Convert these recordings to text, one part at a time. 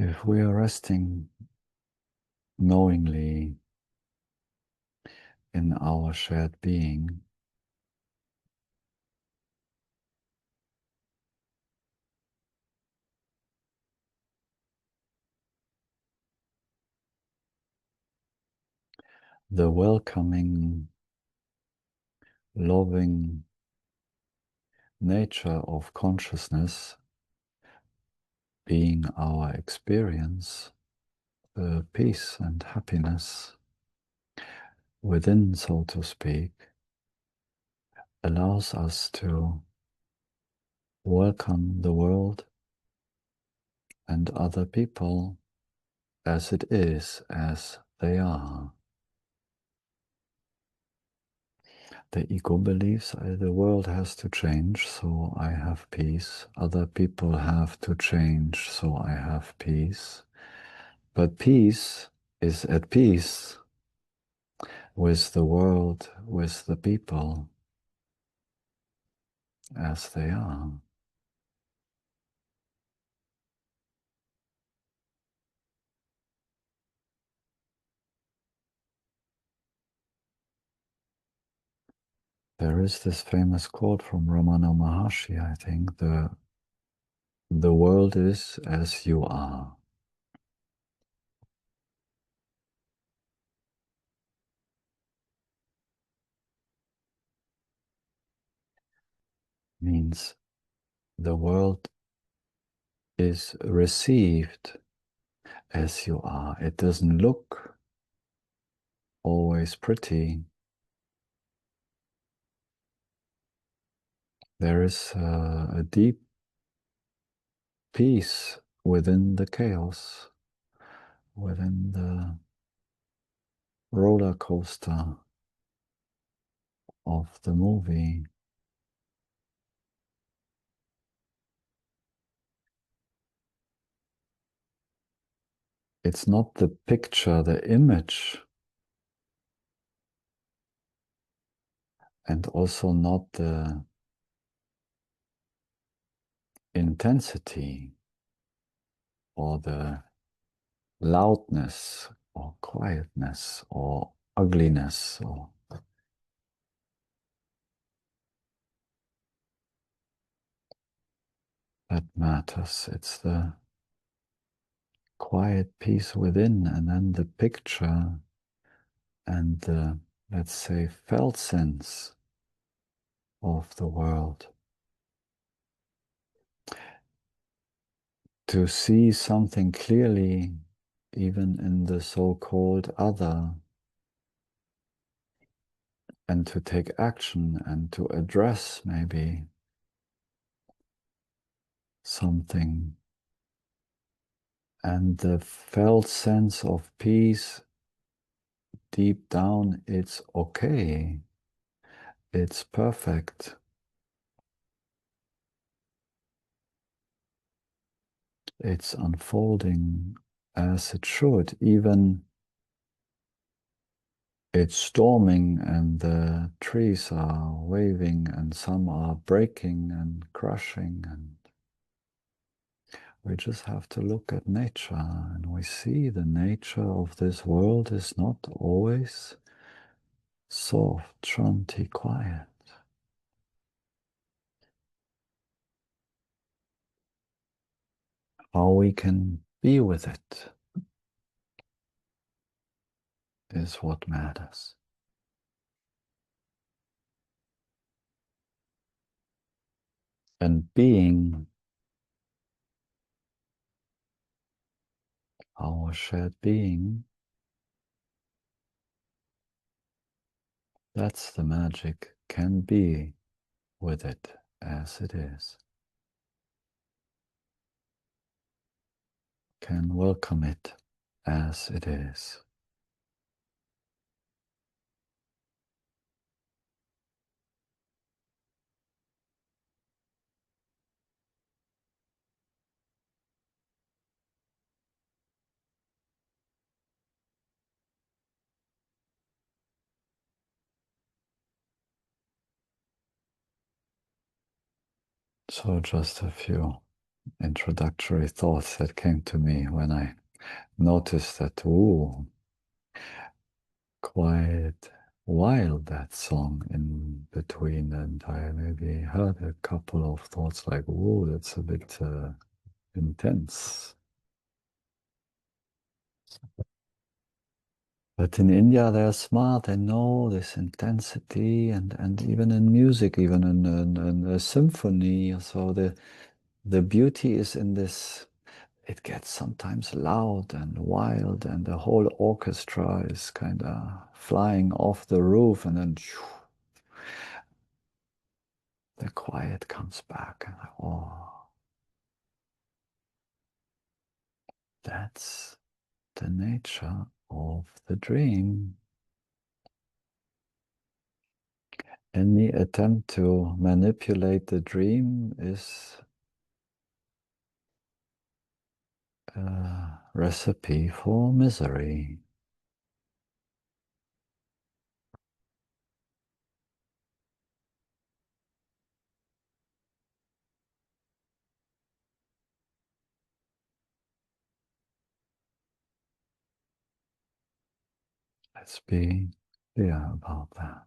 If we are resting knowingly in our shared being, the welcoming, loving nature of consciousness being our experience, the peace and happiness within, so to speak, allows us to welcome the world and other people as it is, as they are. The ego believes the world has to change, so I have peace. Other people have to change, so I have peace. But peace is at peace with the world, with the people as they are. There is this famous quote from Ramana Maharshi, I think, the world is as you are. Means the world is received as you are. It doesn't look always pretty. There is a deep peace within the chaos, within the roller coaster of the movie. It's not the picture, the image, and also not the intensity or the loudness or quietness or ugliness or that matters. It's the quiet peace within, and then the picture and the, let's say, felt sense of the world. To see something clearly, even in the so-called other, and to take action and to address maybe something. And the felt sense of peace deep down, it's okay. It's perfect. It's unfolding as it should. Even it's storming and the trees are waving and some are breaking and crushing, and we just have to look at nature and we see the nature of this world is not always soft, shanty, quiet. How we can be with it is what matters. And being our shared being, that's the magic, can be with it as it is. Can welcome it as it is. So just a few introductory thoughts that came to me when I noticed that, ooh, quite wild that song in between, and I maybe heard a couple of thoughts like, ooh, that's a bit intense. But in India, they're smart. They know this intensity, and even in music, even in a symphony. So the beauty is in this. It gets sometimes loud and wild, and the whole orchestra is kind of flying off the roof, and then shoo, the quiet comes back, and oh, that's the nature of the dream. Any attempt to manipulate the dream is a recipe for misery. Let's be clear about that.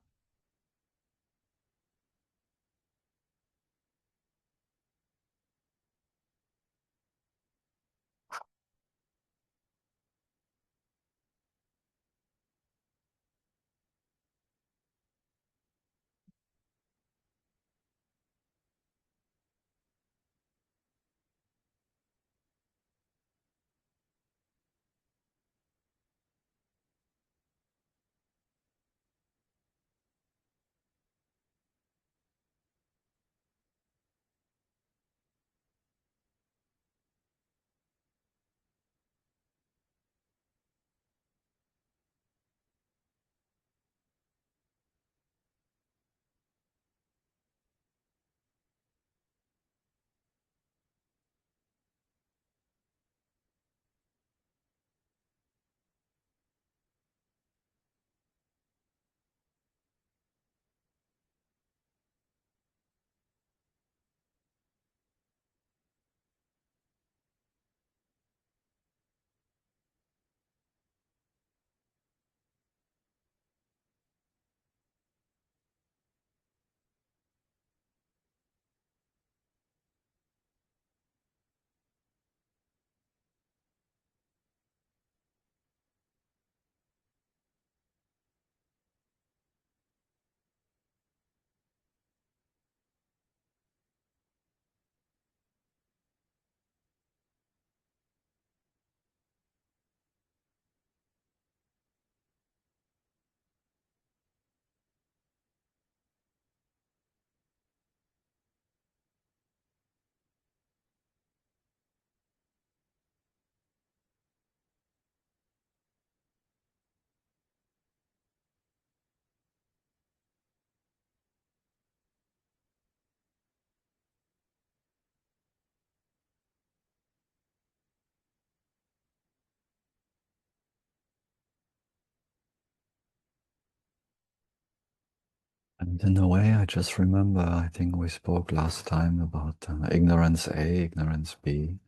And in a way, I just remember, I think we spoke last time about ignorance A, ignorance B.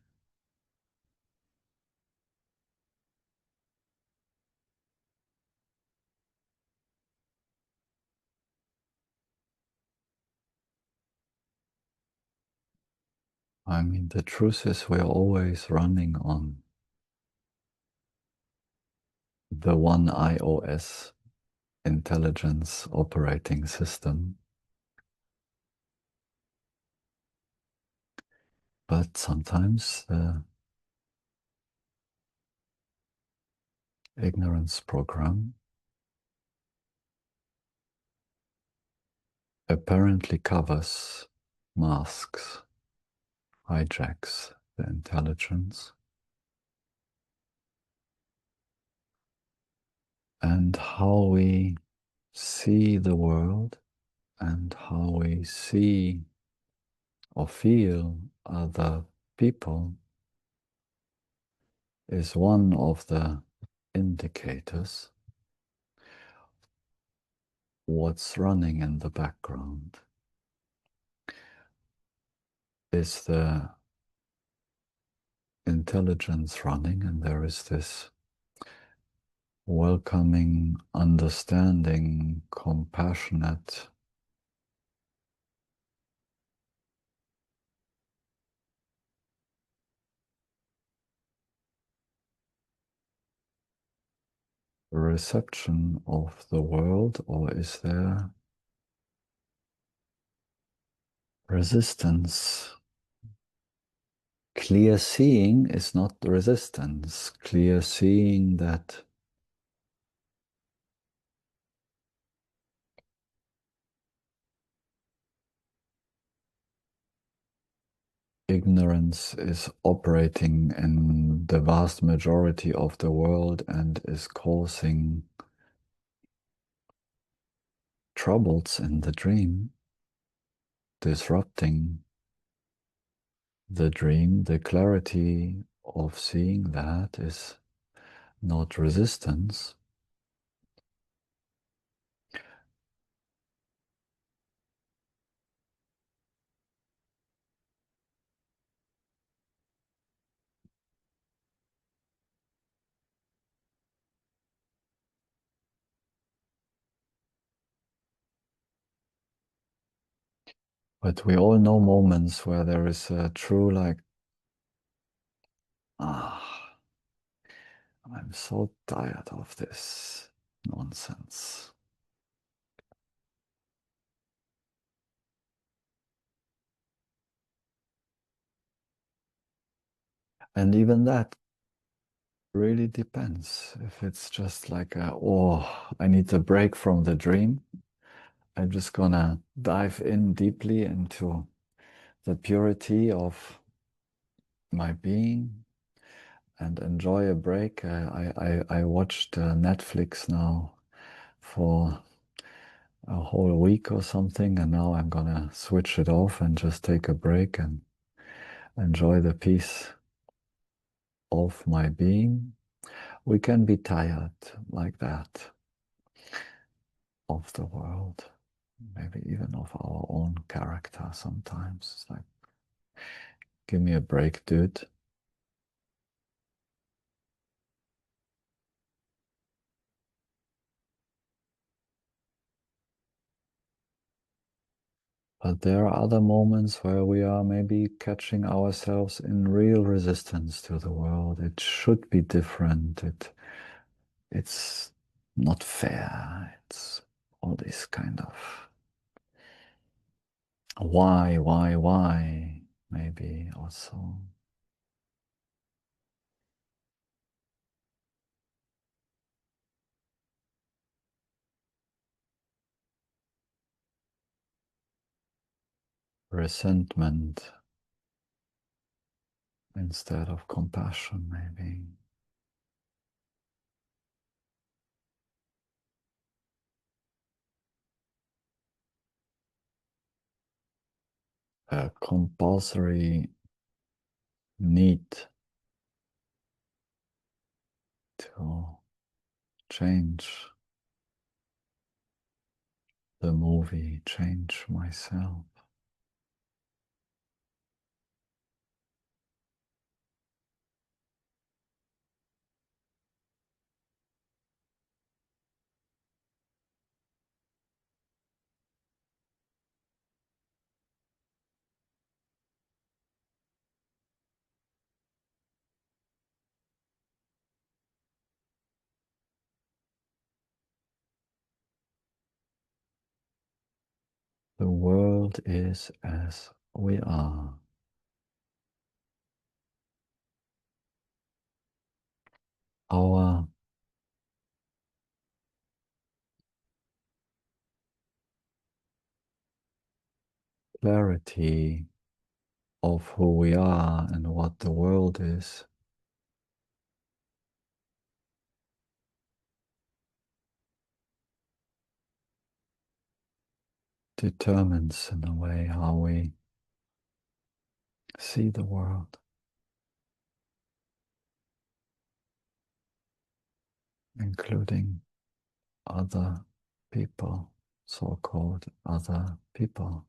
I mean, the truth is we're always running on the one iOS intelligence operating system, but sometimes the ignorance program apparently covers, masks, hijacks the intelligence, and how we see the world and how we see or feel other people is one of the indicators what's running in the background is the intelligence running, and there is this welcoming, understanding, compassionate reception of the world, or is there resistance? Clear seeing is not resistance. Clear seeing that ignorance is operating in the vast majority of the world and is causing troubles in the dream, disrupting the dream. The clarity of seeing that is not resistance. But we all know moments where there is a true like, ah, I'm so tired of this nonsense. And even that really depends. If it's just like, oh, I need a break from the dream, I'm just gonna dive in deeply into the purity of my being and enjoy a break. I watched Netflix now for a whole week or something, and now I'm gonna switch it off and just take a break and enjoy the peace of my being. We can be tired like that of the world, maybe even of our own character sometimes. It's like, give me a break, dude. But there are other moments where we are maybe catching ourselves in real resistance to the world. It should be different. It's not fair. It's all this kind of why, maybe also. Resentment instead of compassion, maybe. A compulsory need to change the movie, change myself. The world is as we are. Our clarity of who we are and what the world is determines in a way how we see the world, including other people, so-called other people.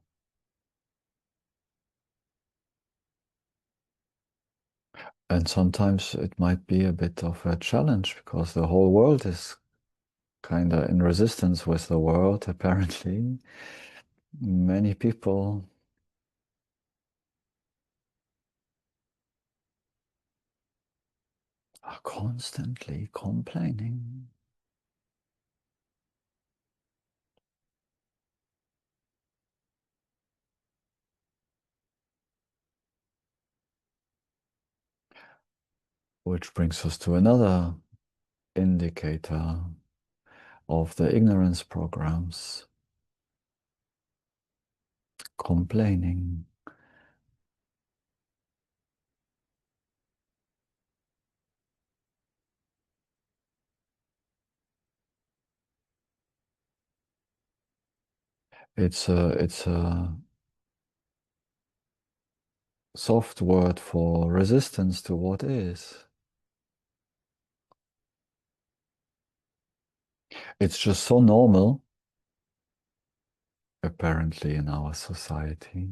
And sometimes it might be a bit of a challenge because the whole world is kind of in resistance with the world, apparently. Many people are constantly complaining. Which brings us to another indicator of the ignorance programs: complaining. It's a soft word for resistance to what is. It's just so normal, apparently, in our society.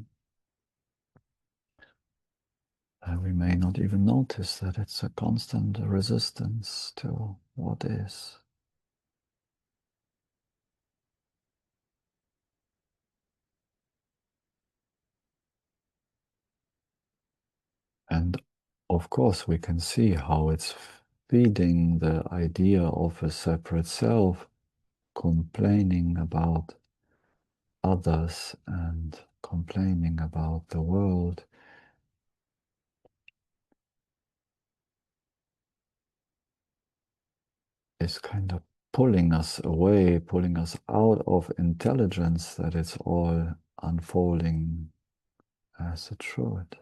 We may not even notice that it's a constant resistance to what is. And of course, we can see how it's feeding the idea of a separate self, complaining about others and complaining about the world. Is kind of pulling us away, pulling us out of intelligence that it's all unfolding as it should.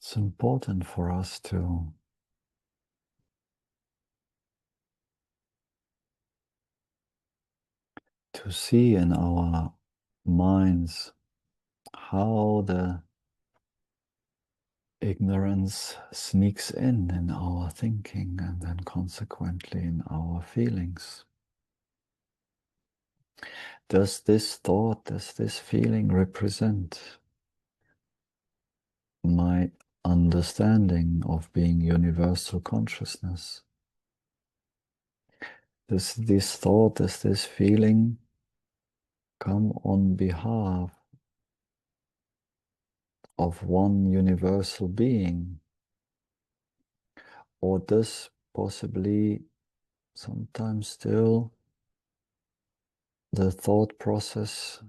It's important for us to see in our minds how the ignorance sneaks in our thinking and then consequently in our feelings. Does this thought, does this feeling represent my understanding of being universal consciousness? Does this thought, does this feeling come on behalf of one universal being? Or does possibly sometimes still the thought process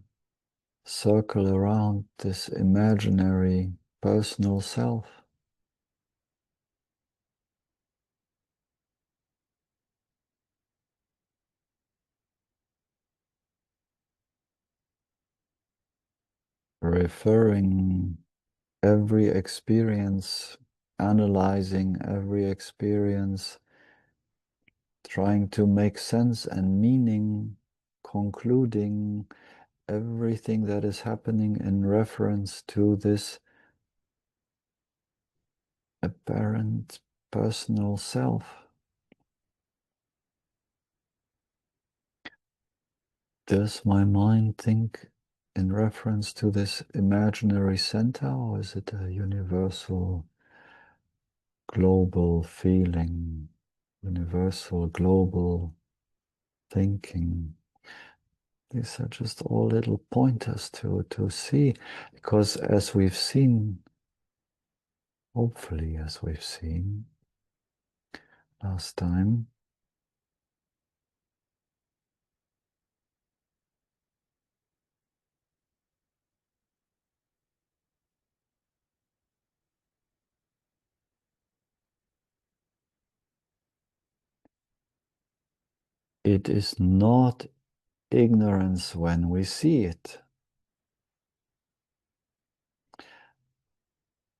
circle around this imaginary personal self? Referring every experience, analyzing every experience, trying to make sense and meaning, concluding everything that is happening in reference to this apparent personal self. Does my mind think in reference to this imaginary center, or is it a universal global feeling, universal global thinking? These are just all little pointers to see, because as we've seen, hopefully as we've seen last time, It is not ignorance when we see it.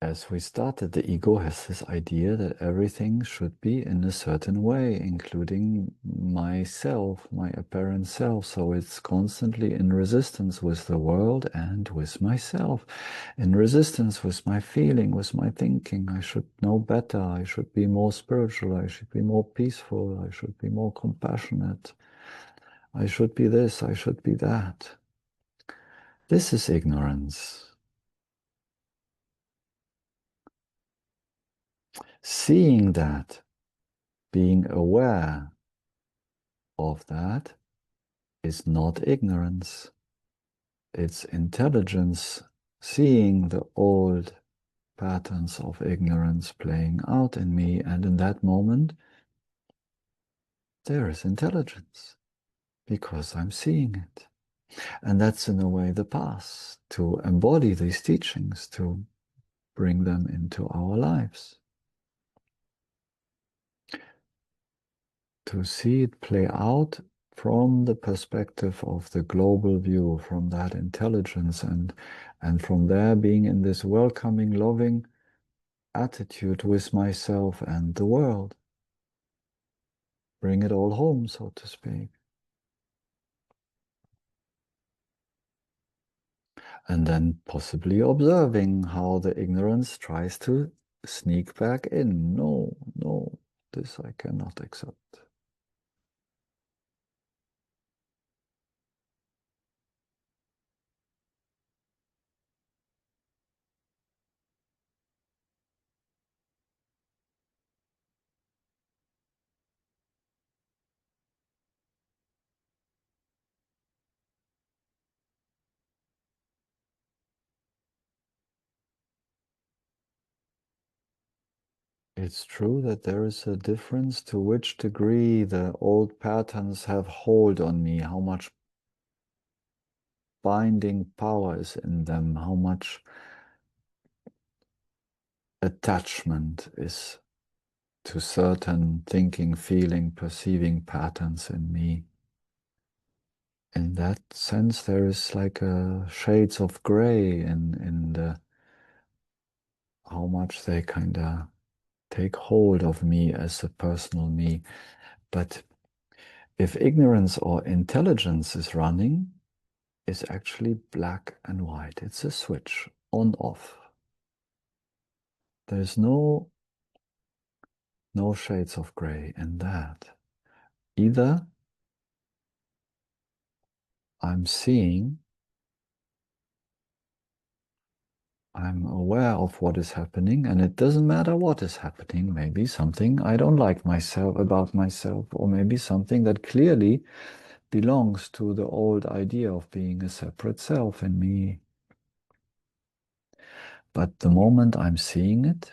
As we started, the ego has this idea that everything should be in a certain way, including myself, my apparent self. So it's constantly in resistance with the world and with myself, in resistance with my feeling, with my thinking. I should know better. I should be more spiritual. I should be more peaceful. I should be more compassionate. I should be this. I should be that. This is ignorance. Seeing that, being aware of that is not ignorance. It's intelligence seeing the old patterns of ignorance playing out in me, and in that moment there is intelligence because I'm seeing it. And that's in a way the path to embody these teachings, to bring them into our lives. To see it play out from the perspective of the global view, from that intelligence, and from there being in this welcoming, loving attitude with myself and the world. Bring it all home, so to speak. And then possibly observing how the ignorance tries to sneak back in. No, no, this I cannot accept. It's true that there is a difference to which degree the old patterns have hold on me, how much binding power is in them, how much attachment is to certain thinking, feeling, perceiving patterns in me. In that sense, there is like a shades of gray in the how much they kind of take hold of me as a personal me. But if ignorance or intelligence is running, it's actually black and white. It's a switch on off. There's no shades of gray in that. Either I'm seeing, I'm aware of what is happening, and it doesn't matter what is happening. Maybe something I don't like myself about myself, or maybe something that clearly belongs to the old idea of being a separate self in me. But the moment I'm seeing it,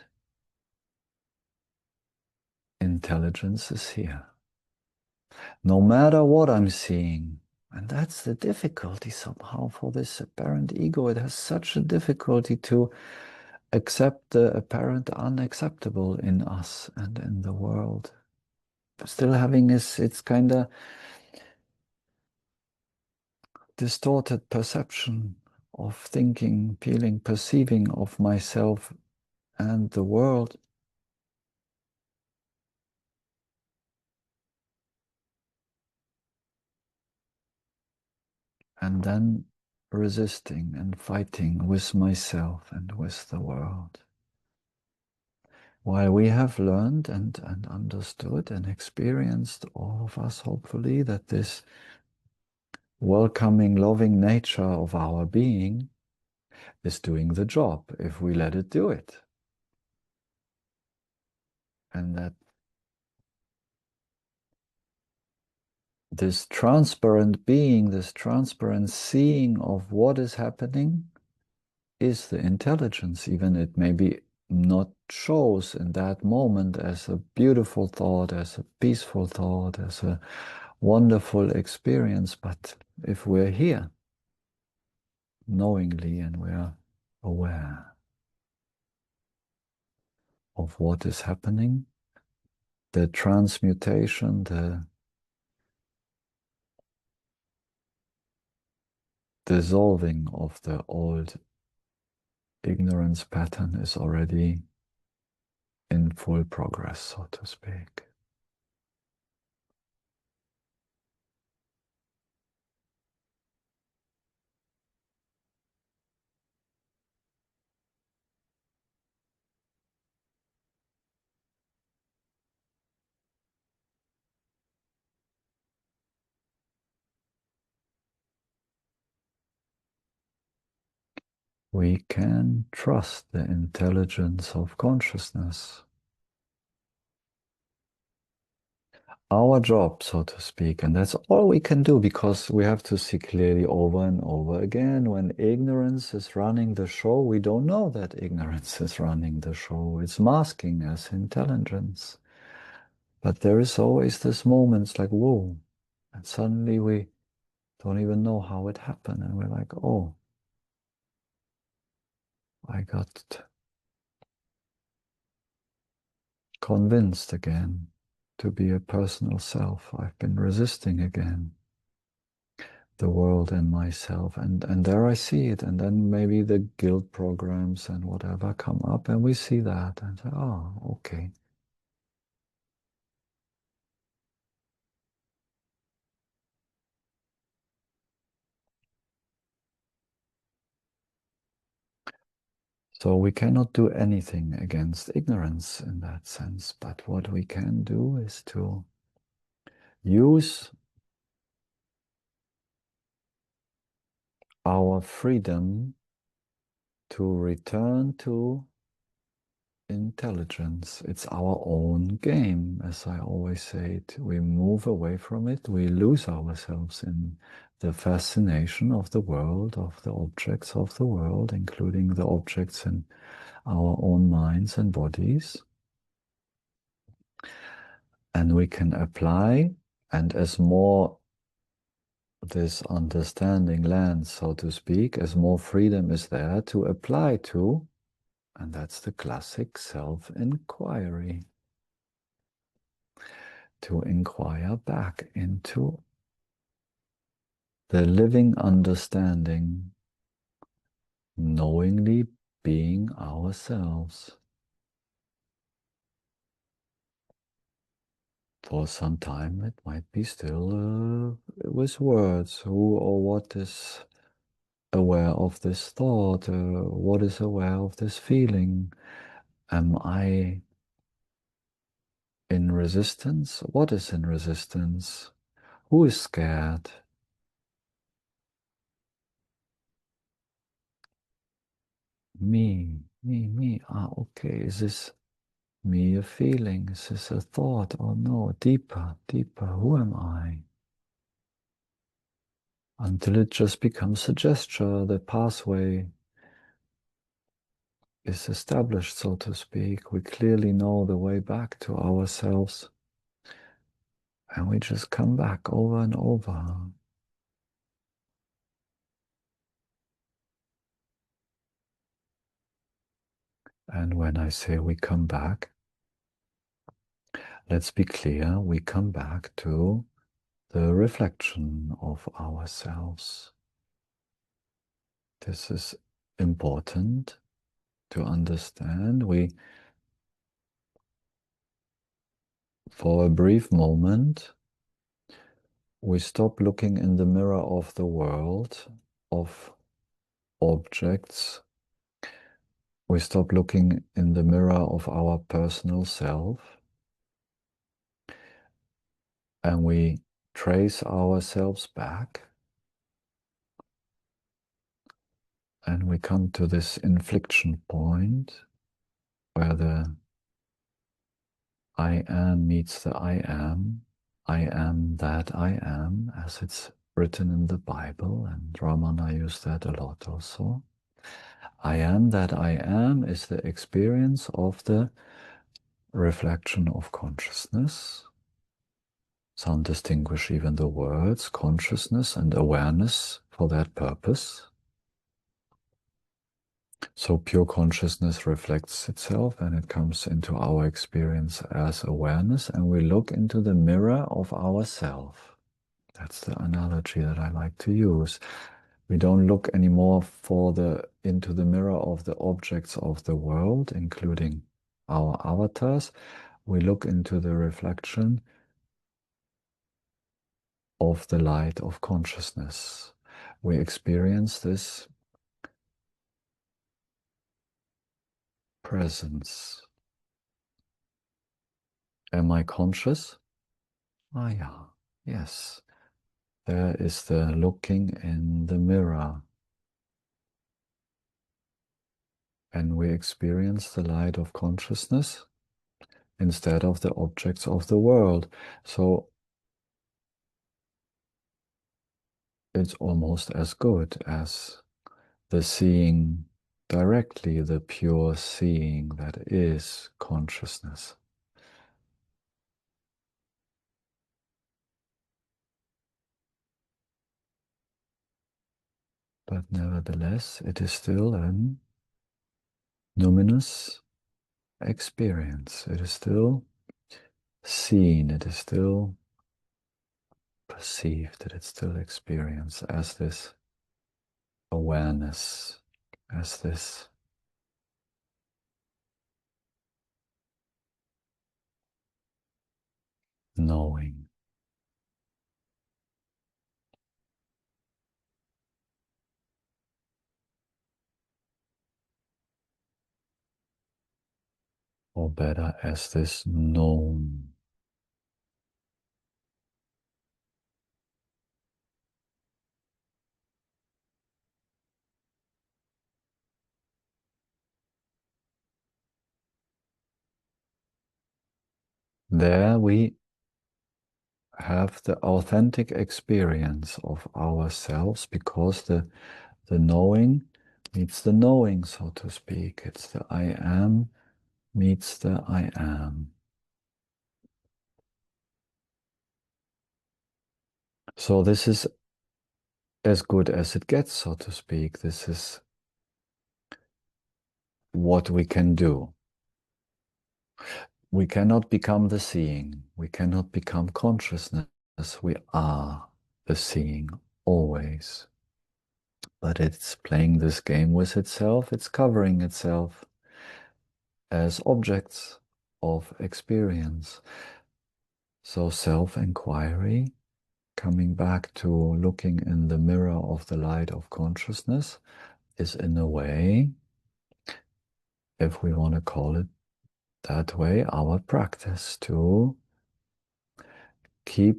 intelligence is here. No matter what I'm seeing. And that's the difficulty somehow for this apparent ego. It has such a difficulty to accept the apparent unacceptable in us and in the world. Still having its kind of distorted perception of thinking, feeling, perceiving of myself and the world. And then resisting and fighting with myself and with the world. While we have learned and understood and experienced, all of us hopefully, that this welcoming, loving nature of our being is doing the job if we let it do it. And that this transparent being, this transparent seeing of what is happening is the intelligence. Even it may be not shows in that moment as a beautiful thought, as a peaceful thought, as a wonderful experience, but if we're here knowingly and we're aware of what is happening, the transmutation, the dissolving of the old ignorance pattern is already in full progress, so to speak. We can trust the intelligence of consciousness. Our job, so to speak, and that's all we can do because we have to see clearly over and over again. When ignorance is running the show, we don't know that ignorance is running the show. It's masking as intelligence. But there is always this moment, it's like, whoa, and suddenly we don't even know how it happened. And we're like, oh, I got convinced again to be a personal self. I've been resisting again the world and myself. And there I see it. And then maybe the guilt programs and whatever come up and we see that and say, oh, okay. So we cannot do anything against ignorance in that sense. But what we can do is to use our freedom to return to intelligence. It's our own game, as I always say. We move away from it, we lose ourselves in the fascination of the world, of the objects of the world, including the objects in our own minds and bodies. And we can apply, and as more this understanding lands, so to speak, as more freedom is there to apply to, and that's the classic self-inquiry, to inquire back into the living understanding, knowingly being ourselves. For some time it might be still with words, who or what is aware of this thought, what is aware of this feeling. Am I in resistance? What is in resistance? Who is scared? Me. Ah, okay. Is this me a feeling? Is this a thought? Oh no, deeper. Who am I? Until it just becomes a gesture, the pathway is established, so to speak. We clearly know the way back to ourselves. And we just come back over and over. And when I say we come back, let's be clear, we come back to the reflection of ourselves. This is important to understand. For a brief moment, we stop looking in the mirror of the world, of objects. We stop looking in the mirror of our personal self, and we trace ourselves back, and we come to this inflection point where the I am meets the I am that I am, as it's written in the Bible, and Ramana used that a lot also. I am that I am is the experience of the reflection of consciousness. Some distinguish even the words consciousness and awareness for that purpose. So pure consciousness reflects itself and it comes into our experience as awareness, and we look into the mirror of ourself. That's the analogy that I like to use. We don't look anymore into the mirror of the objects of the world, including our avatars. We look into the reflection of the light of consciousness. We experience this presence. Am I conscious? Ah, yeah, yes. There is the looking in the mirror. And we experience the light of consciousness instead of the objects of the world. So it's almost as good as the seeing directly, the pure seeing that is consciousness. But nevertheless, it is still an numinous experience. It is still seen, it is still perceived, it is still experienced as this awareness, as this knowing. Or better, as this known. There we have the authentic experience of ourselves because the knowing meets the knowing, so to speak. It's the I am meets the I am. So this is as good as it gets, so to speak. This is what we can do. We cannot become the seeing. We cannot become consciousness. We are the seeing always. But it's playing this game with itself. It's covering itself as objects of experience. So self-inquiry, coming back to looking in the mirror of the light of consciousness, is in a way, if we want to call it that way, our practice to keep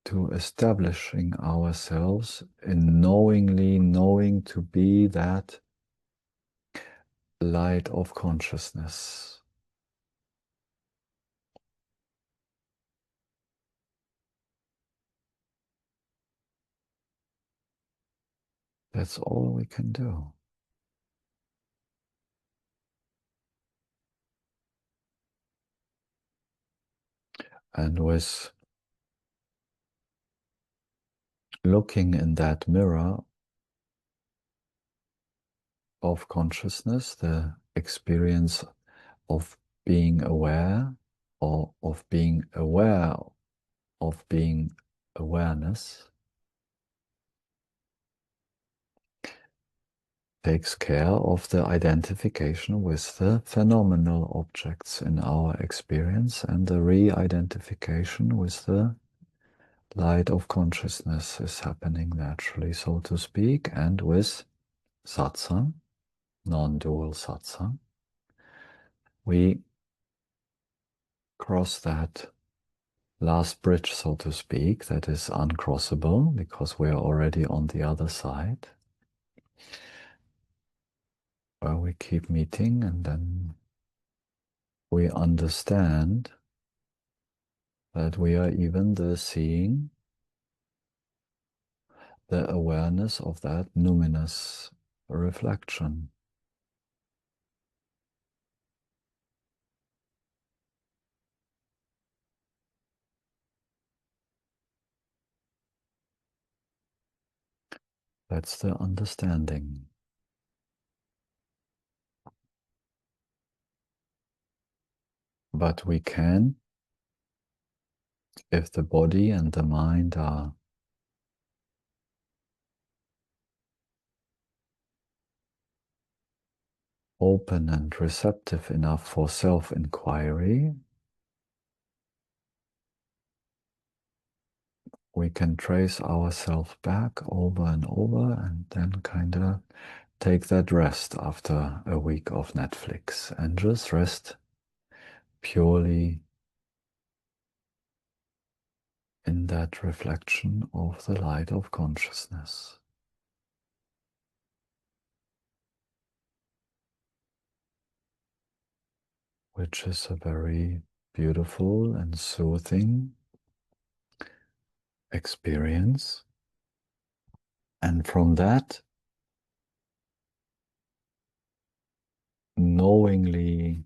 to establishing ourselves in knowingly knowing to be that light of consciousness. That's all we can do. And with looking in that mirror of consciousness, the experience of being aware or of being aware of being awareness takes care of the identification with the phenomenal objects in our experience, and the re-identification with the light of consciousness is happening naturally, so to speak, and with satsang, non-dual satsang, we cross that last bridge, so to speak, that is uncrossable because we are already on the other side, where we keep meeting, and then we understand that we are even the seeing, the awareness of that numinous reflection. That's the understanding. But we can If the body and the mind are open and receptive enough for self-inquiry, we can trace ourselves back over and over and then kind of take that rest after a week of Netflix and just rest purely in that reflection of the light of consciousness, which is a very beautiful and soothing experience. And from that, knowingly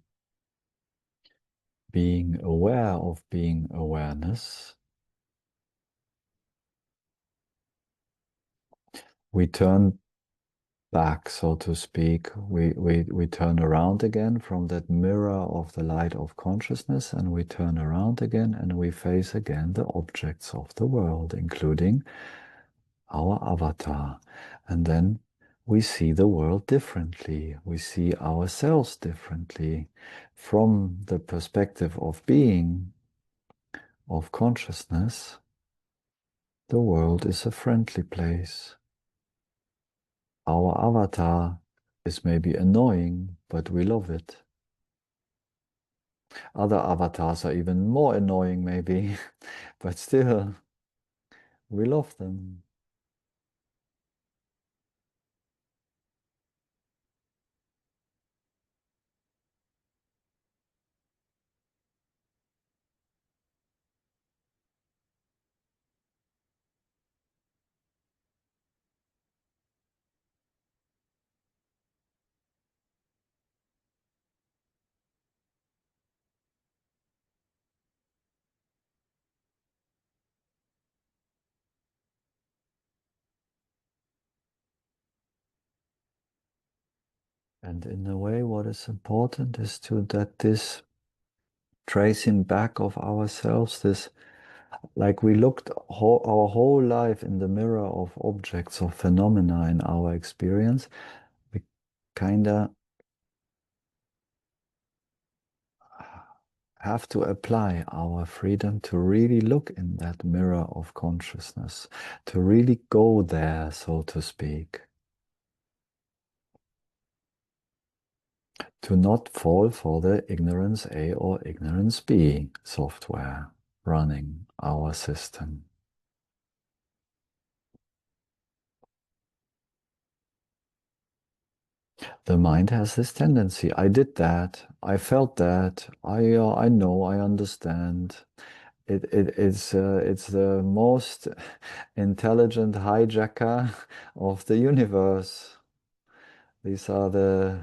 being aware of being awareness, we turn back, so to speak. We turn around again from that mirror of the light of consciousness, and we turn around again and we face again the objects of the world, including our avatar. And then we see the world differently. We see ourselves differently from the perspective of being, of consciousness. The world is a friendly place. Our avatar is maybe annoying, but we love it. Other avatars are even more annoying, maybe, but still, we love them. And in a way, what is important is to that this tracing back of ourselves, this like we looked our whole life in the mirror of objects, of phenomena in our experience, we kind of have to apply our freedom to really look in that mirror of consciousness, to really go there, so to speak, to not fall for the ignorance A or ignorance B software running our system. The mind has this tendency. I did that. I felt that. I know. I understand. It's the most intelligent hijacker of the universe. These are the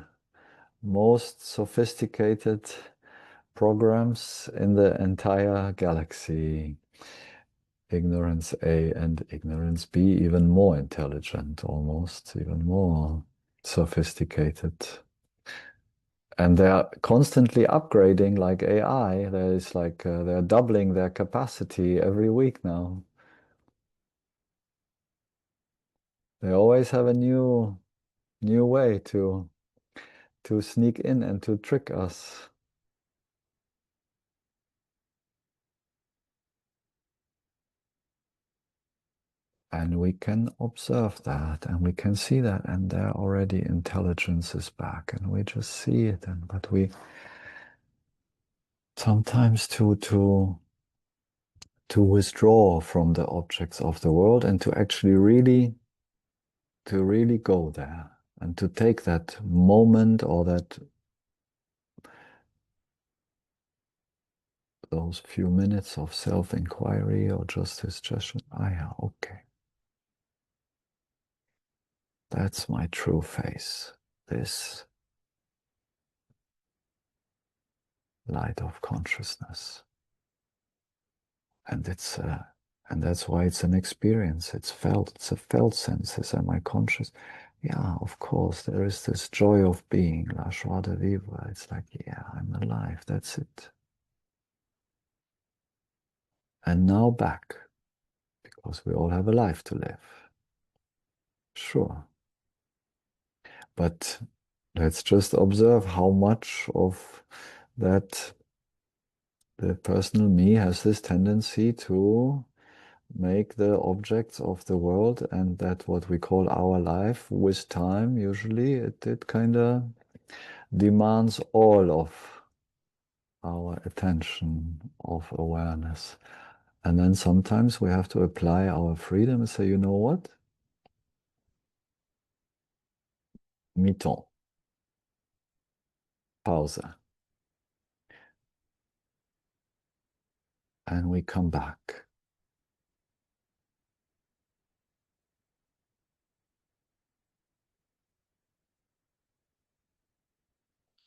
most sophisticated programs in the entire galaxy. Ignorance A and ignorance B, even more intelligent, almost, even more sophisticated. And they're constantly upgrading like AI. There's like they're doubling their capacity every week now. They always have a new way to sneak in and to trick us. And we can observe that and we can see that, and there already intelligence is back, and we just see it. And but we sometimes to withdraw from the objects of the world and to actually really go there and to take that moment or that those few minutes of self-inquiry or just this suggestion. Ah, yeah, okay. That's my true face. This light of consciousness. And and that's why it's an experience. It's felt. It's a felt senses. Am I conscious? Yeah, of course. There is this joy of being, la joie de vivre. It's like, yeah, I'm alive. That's it. And now back, because we all have a life to live. Sure. But let's just observe how much of that the personal me has this tendency to make the objects of the world and that what we call our life with time, usually it kind of demands all of our attention of awareness. And then sometimes we have to apply our freedom and say, you know what? Mi-temps, pause. And we come back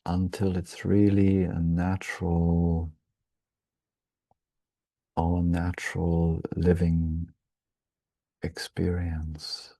until it's really a natural, our natural living experience.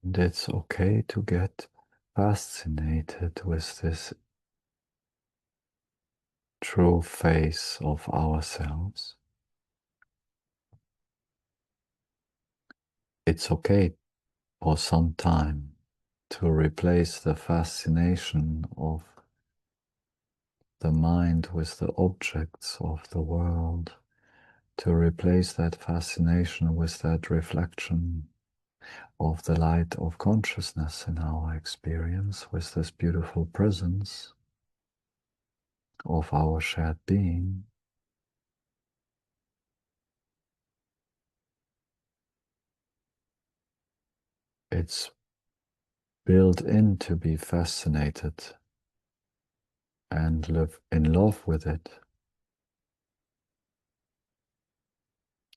And it's okay to get fascinated with this true face of ourselves. It's okay for some time to replace the fascination of the mind with the objects of the world, to replace that fascination with that reflection of the light of consciousness in our experience, with this beautiful presence of our shared being. It's built in to be fascinated and live in love with it.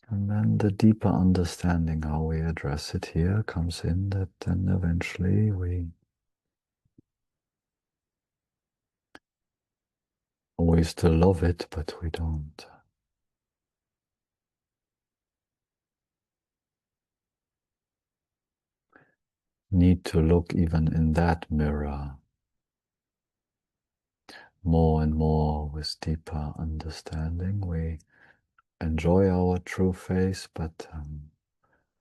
And then the deeper understanding how we address it here comes in, that then eventually we still love it, but we don't need to look even in that mirror more and more with deeper understanding. We enjoy our true face, but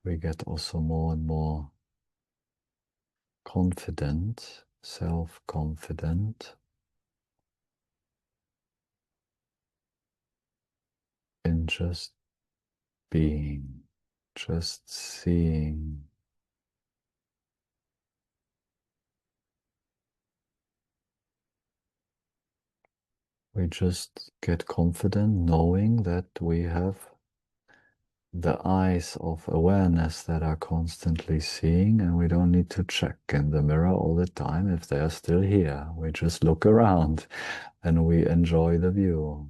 we get also more and more confident, self-confident in just being, just seeing. We just get confident knowing that we have the eyes of awareness that are constantly seeing, and we don't need to check in the mirror all the time if they're still here. We just look around and we enjoy the view.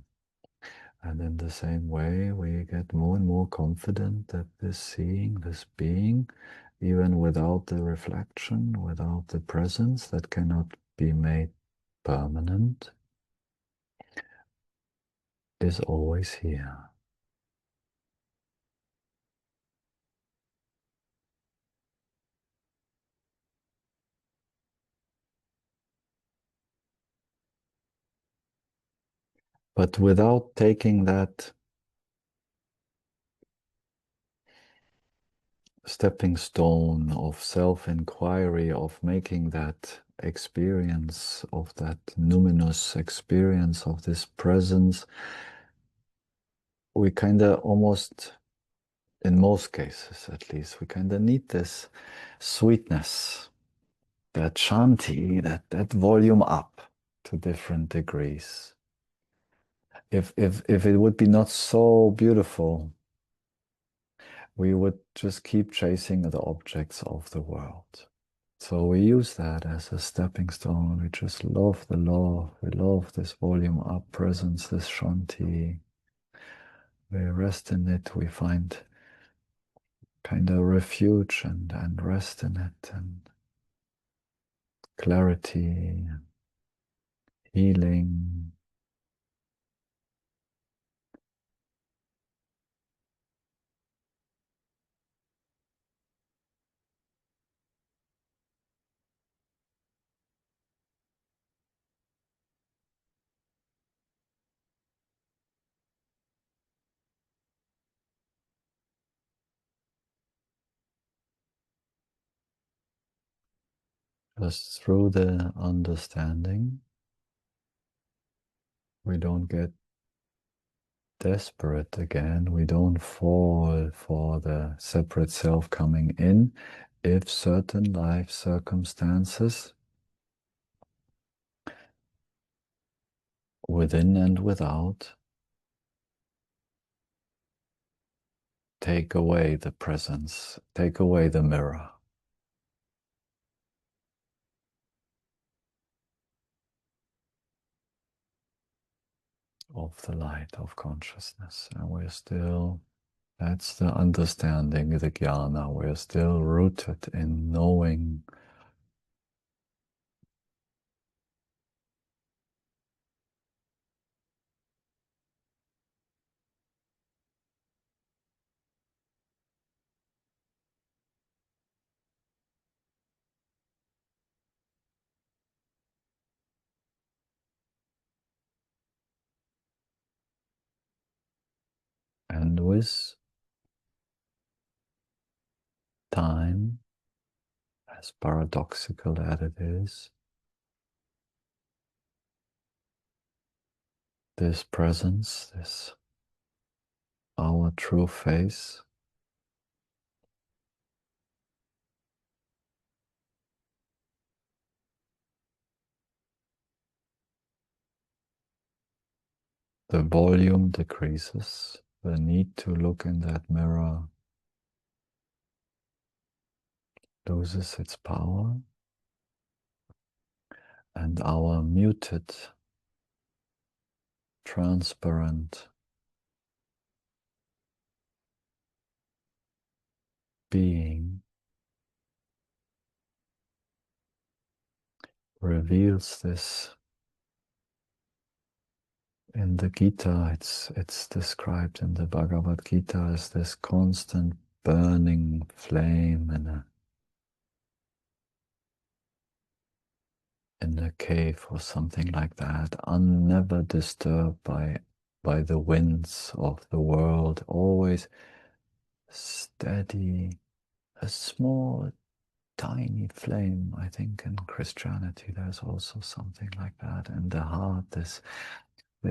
And in the same way, we get more and more confident that this seeing, this being, even without the reflection, without the presence that cannot be made permanent, is always here. But without taking that stepping stone of self-inquiry, of making that experience, of that numinous experience of this presence, we kind of almost, in most cases at least, we kind of need this sweetness, that shanti, that volume up to different degrees. If it would be not so beautiful, we would just keep chasing the objects of the world. So we use that as a stepping stone. We just love the love. We love this volume up presence, this shanti. We rest in it. We find kind of refuge and rest in it, and clarity, healing. Just through the understanding, we don't get desperate again. We don't fall for the separate self coming in if certain life circumstances within and without take away the presence, take away the mirror of the light of consciousness. And we're still, that's the understanding, the jnana, we're still rooted in knowing and with time, as paradoxical as it is, this presence, this our true face, the volume decreases, the need to look in that mirror loses its power, and our muted, transparent being reveals this. In the Gita, it's described in the Bhagavad Gita as this constant burning flame in a cave or something like that, never disturbed by the winds of the world, always steady, a small, tiny flame. I think in Christianity there's also something like that. In the heart, this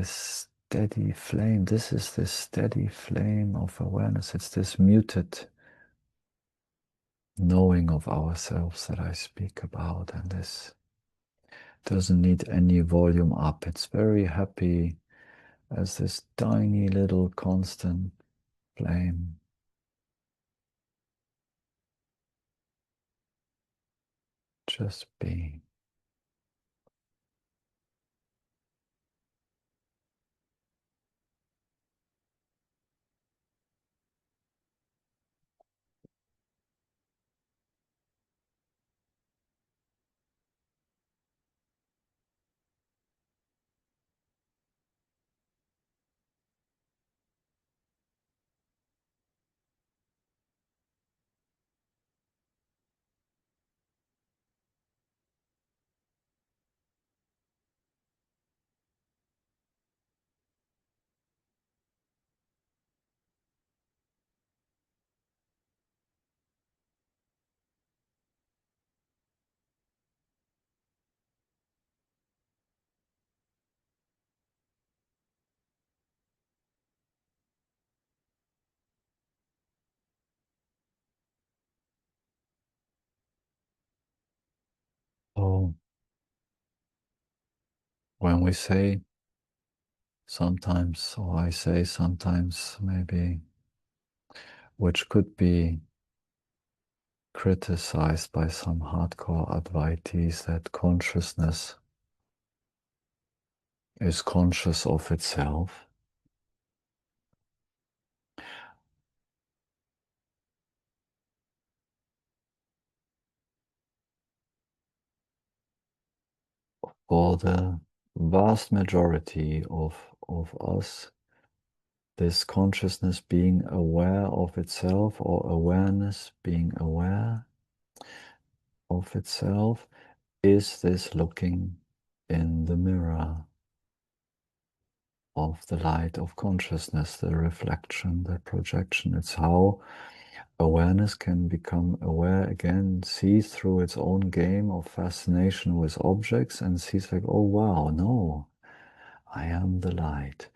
steady flame. This is this steady flame of awareness. It's this muted knowing of ourselves that I speak about, and this doesn't need any volume up. It's very happy as this tiny little constant flame. Just be. So when we say sometimes, or I say sometimes, maybe, which could be criticized by some hardcore advaitis, that consciousness is conscious of itself. For the vast majority of us, this consciousness being aware of itself, or awareness being aware of itself, is this looking in the mirror of the light of consciousness, the reflection, the projection. It's how awareness can become aware again, sees through its own game of fascination with objects, and sees like, oh wow, no, I am the light.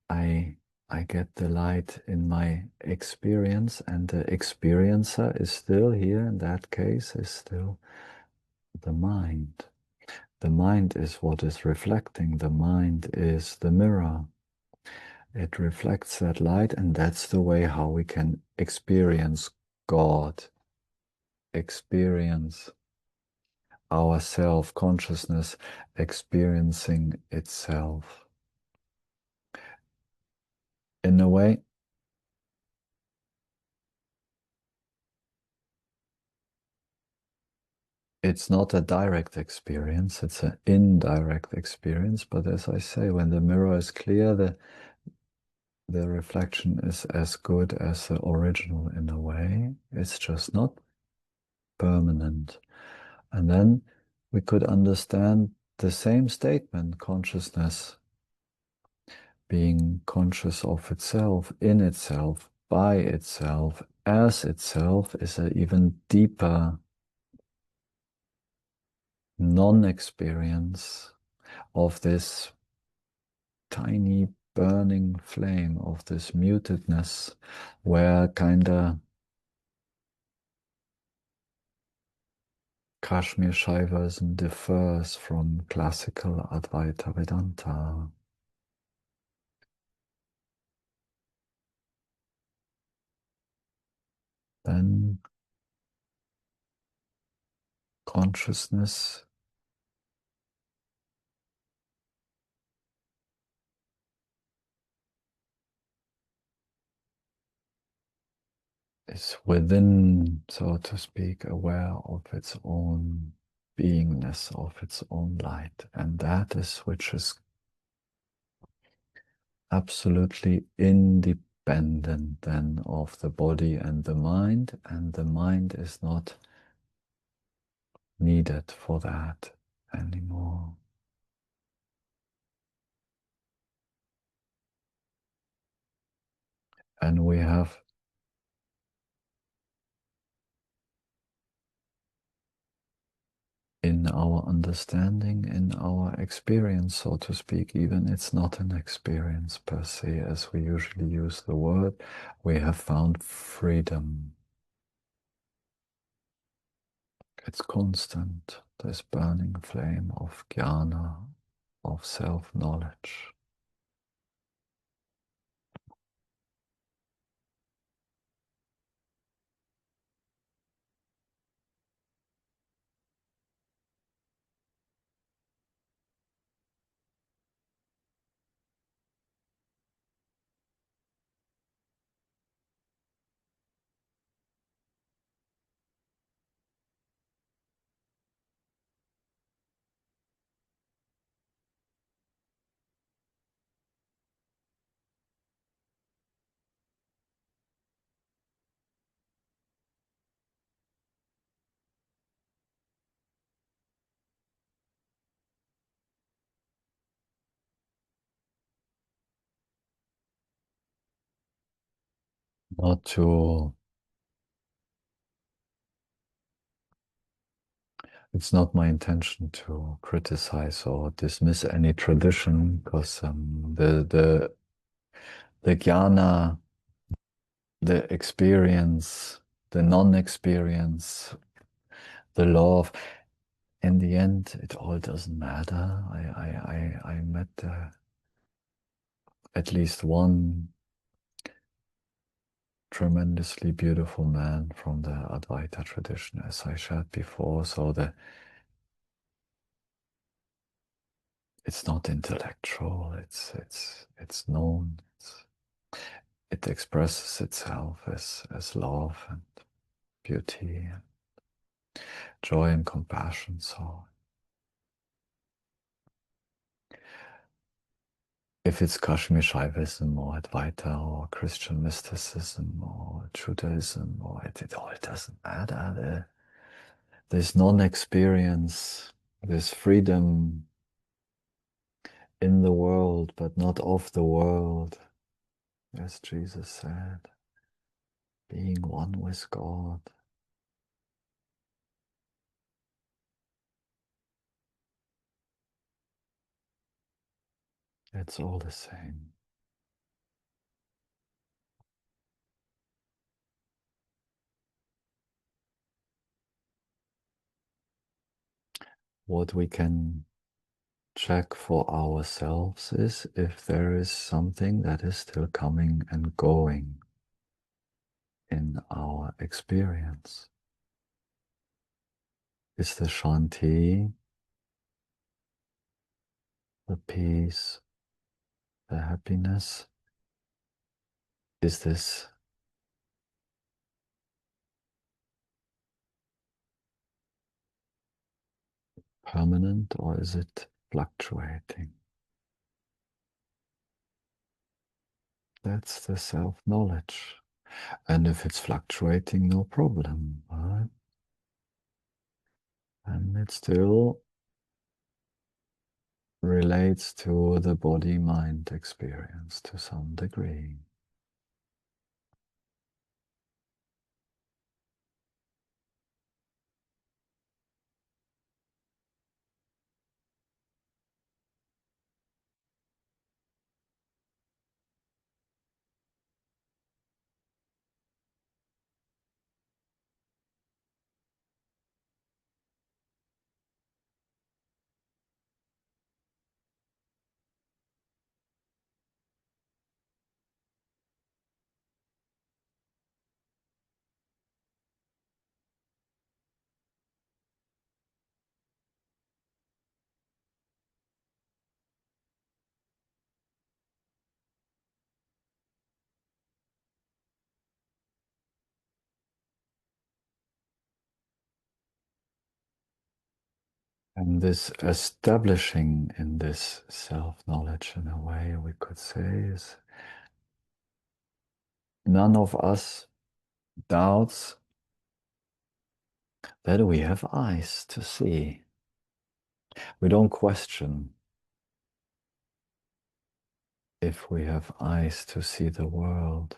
I I get the light in my experience, and the experiencer is still here, in that case, is still the mind. The mind is what is reflecting. The mind is the mirror. It reflects that light, and that's the way how we can experience God, experience our self-consciousness experiencing itself. In a way, it's not a direct experience, it's an indirect experience. But as I say, when the mirror is clear, the reflection is as good as the original in a way. It's just not permanent. And then we could understand the same statement, consciousness being conscious of itself, in itself, by itself, as itself, is an even deeper non-experience of this tiny burning flame, of this mutedness, where kinda Kashmir Shaivism differs from classical Advaita Vedanta. Then consciousness is within, so to speak, aware of its own beingness, of its own light. And that is which is absolutely independent then of the body and the mind is not needed for that anymore. And we have in our understanding, in our experience, so to speak, even it's not an experience per se, as we usually use the word, we have found freedom. It's constant, this burning flame of jnana, of self-knowledge. not to, it's not my intention to criticize or dismiss any tradition, because the jnana, the experience, the non-experience, the love, in the end, it all doesn't matter. I met at least one tremendously beautiful man from the Advaita tradition, as I shared before. So it's not intellectual. It's known. It expresses itself as love and beauty, and joy and compassion. So if it's Kashmir Shaivism or Advaita or Christian mysticism or Judaism, or it all doesn't matter. There's non-experience, there's freedom in the world, but not of the world, as Jesus said, being one with God. It's all the same. What we can check for ourselves is if there is something that is still coming and going in our experience. Is the shanti, the peace, the happiness, is this permanent or is it fluctuating? That's the self-knowledge. And if it's fluctuating, no problem, right? And it still relates to the body-mind experience to some degree. And this establishing in this self-knowledge, in a way we could say, is none of us doubts that we have eyes to see. We don't question if we have eyes to see the world.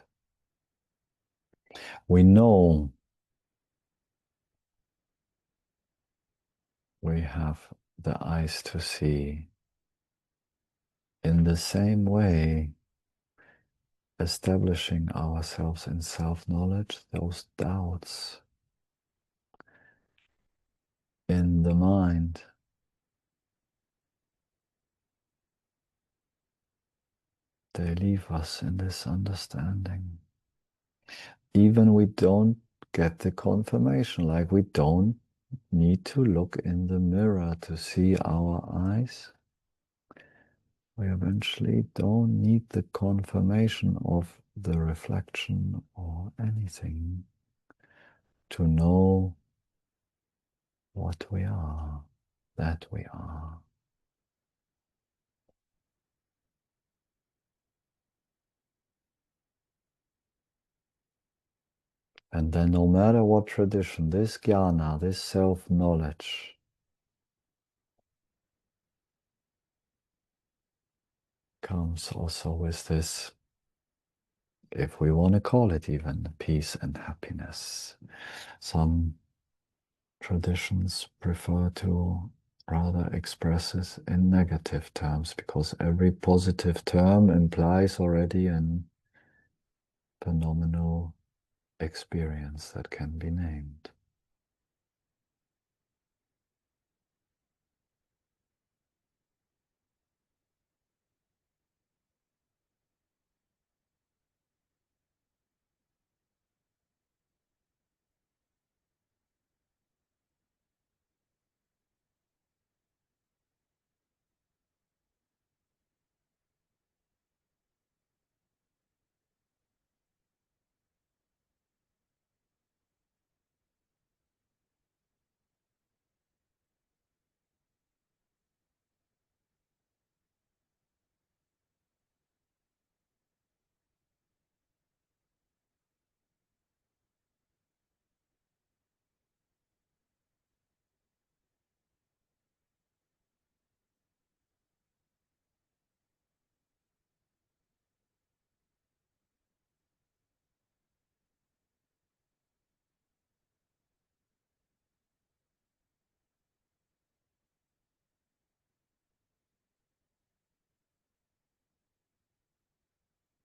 We know we have the eyes to see. In the same way, establishing ourselves in self-knowledge, those doubts in the mind, they leave us in this understanding. Even we don't get the confirmation, like we don't need to look in the mirror to see our eyes. We eventually don't need the confirmation of the reflection or anything to know what we are, that we are. And then no matter what tradition, this jnana, this self-knowledge, comes also with this if we want to call it even peace and happiness. Some traditions prefer to rather express it in negative terms because every positive term implies already an phenomenal experience that can be named.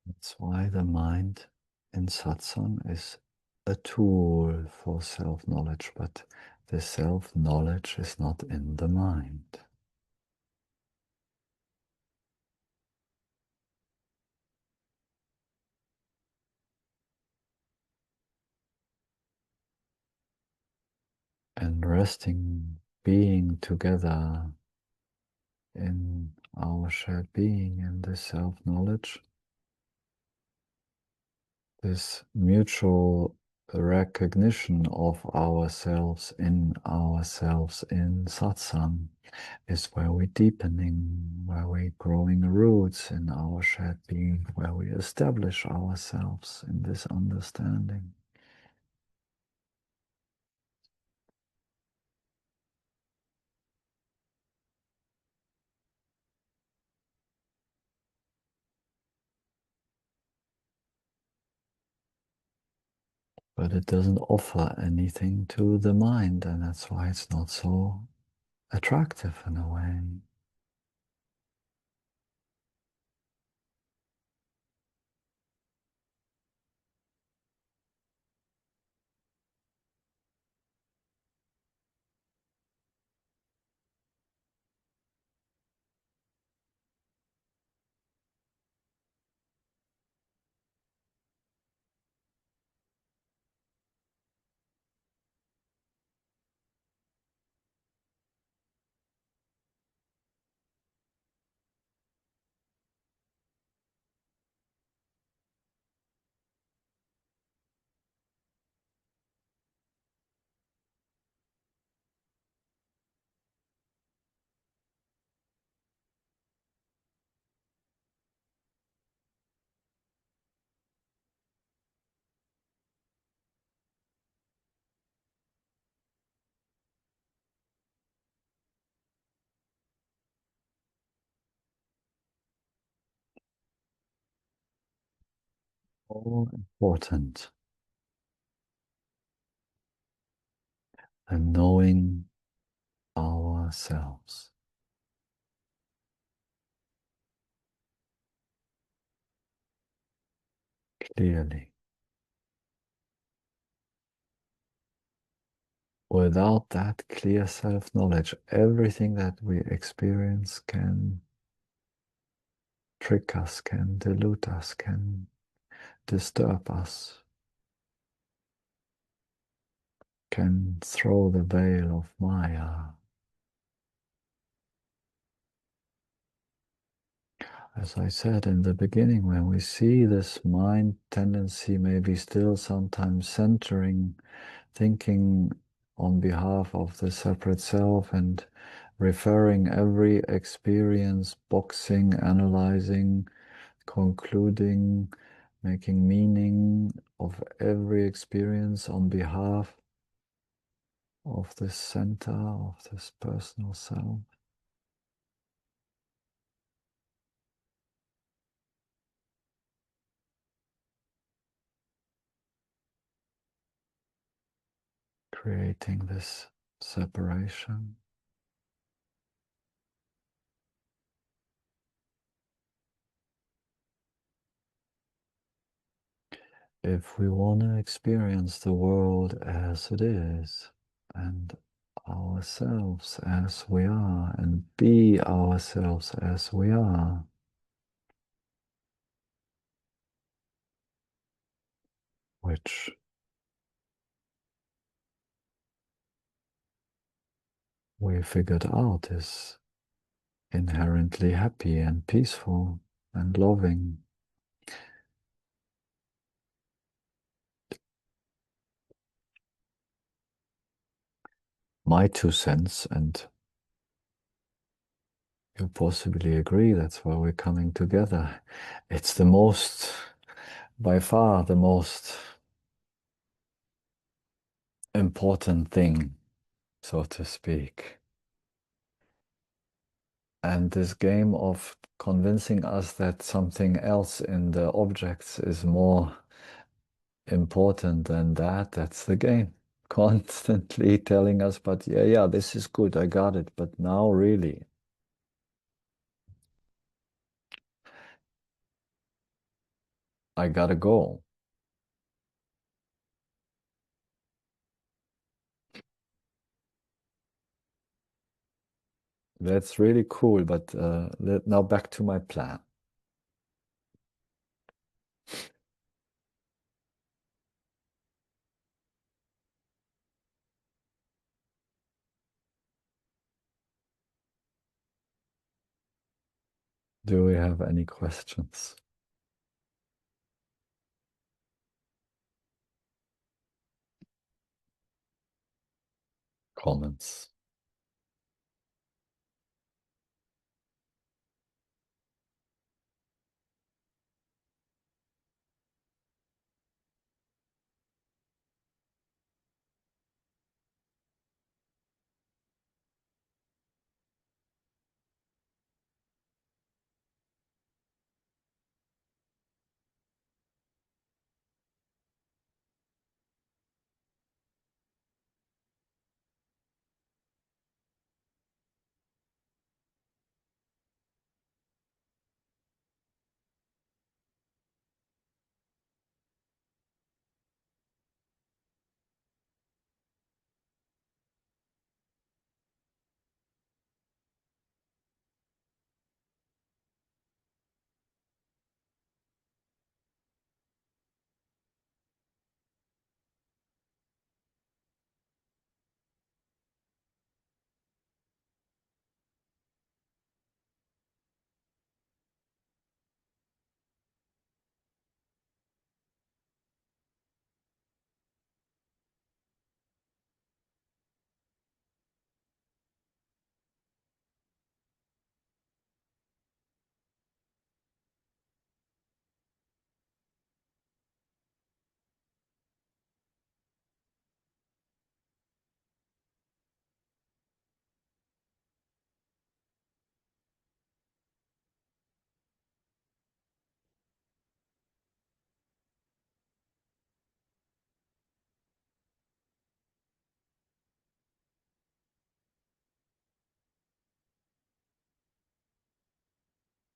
That's why the mind in satsang is a tool for self-knowledge, but the self-knowledge is not in the mind. And resting, being together in our shared being and this self-knowledge, this mutual recognition of ourselves in satsang is where we're deepening, where we're growing roots in our shared being, where we establish ourselves in this understanding. But it doesn't offer anything to the mind, and that's why it's not so attractive in a way. All important, and knowing ourselves clearly. Without that clear self-knowledge, everything that we experience can trick us, can delude us, can disturb us, can throw the veil of Maya. As I said in the beginning, when we see this mind tendency maybe still sometimes centering, thinking on behalf of the separate self and referring every experience, boxing, analyzing, concluding, making meaning of every experience on behalf of this center, of this personal self. creating this separation. If we want to experience the world as it is, and ourselves as we are, and be ourselves as we are, which we figured out is inherently happy and peaceful and loving. My 2 cents, and you possibly agree, that's why we're coming together. It's the most, by far, the most important thing, so to speak. And this game of convincing us that something else in the objects is more important than that, that's the game. Constantly telling us, but yeah, this is good, I got it, but now really, I gotta go. That's really cool, but now back to my plan. Do we have any questions? Comments?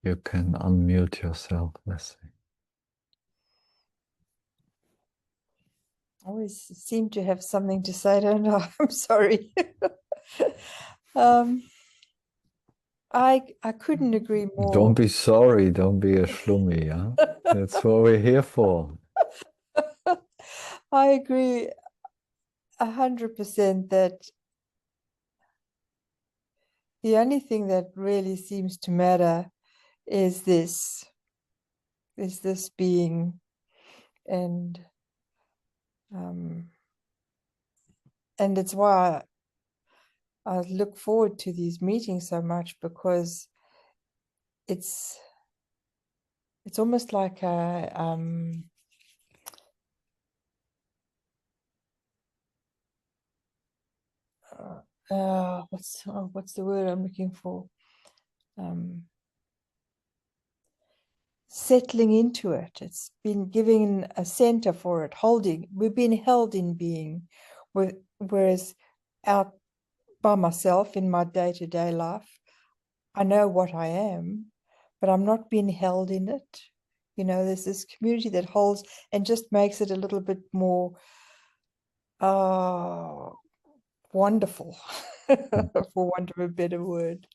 You can unmute yourself, Leslie. I always seem to have something to say, don't I? I'm sorry. I couldn't agree more. Don't be sorry, don't be a schlummy, huh? That's what we're here for. I agree 100% that the only thing that really seems to matter is this being, and it's why I look forward to these meetings so much, because it's almost like a what's the word I'm looking for? Settling into it. It's been giving a center for it, holding. We've been held in being. Whereas out by myself in my day-to-day life, I know what I am, but I'm not being held in it. You know, there's this community that holds and just makes it a little bit more wonderful, for want of a better word.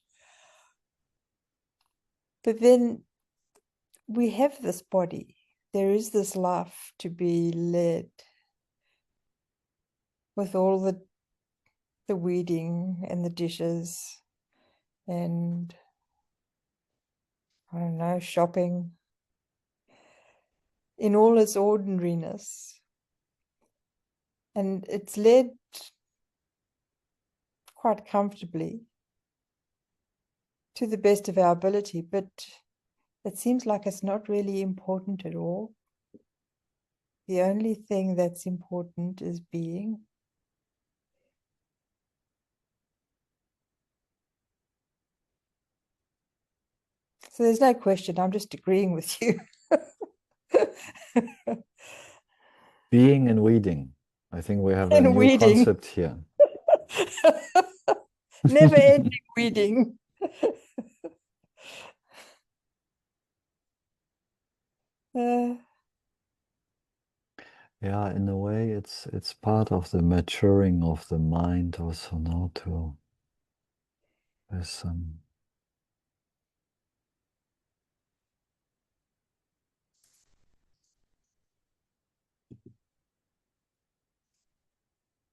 But then we have this body. There is this life to be led with all the weeding and the dishes and I don't know, shopping in all its ordinariness. And it's led quite comfortably to the best of our ability, but it seems like it's not really important at all. The only thing that's important is being. So there's no question. I'm just agreeing with you. Being and weeding. I think we have a And new weeding. concept here. Never ending weeding. Uh, Yeah, in a way, it's part of the maturing of the mind also now to this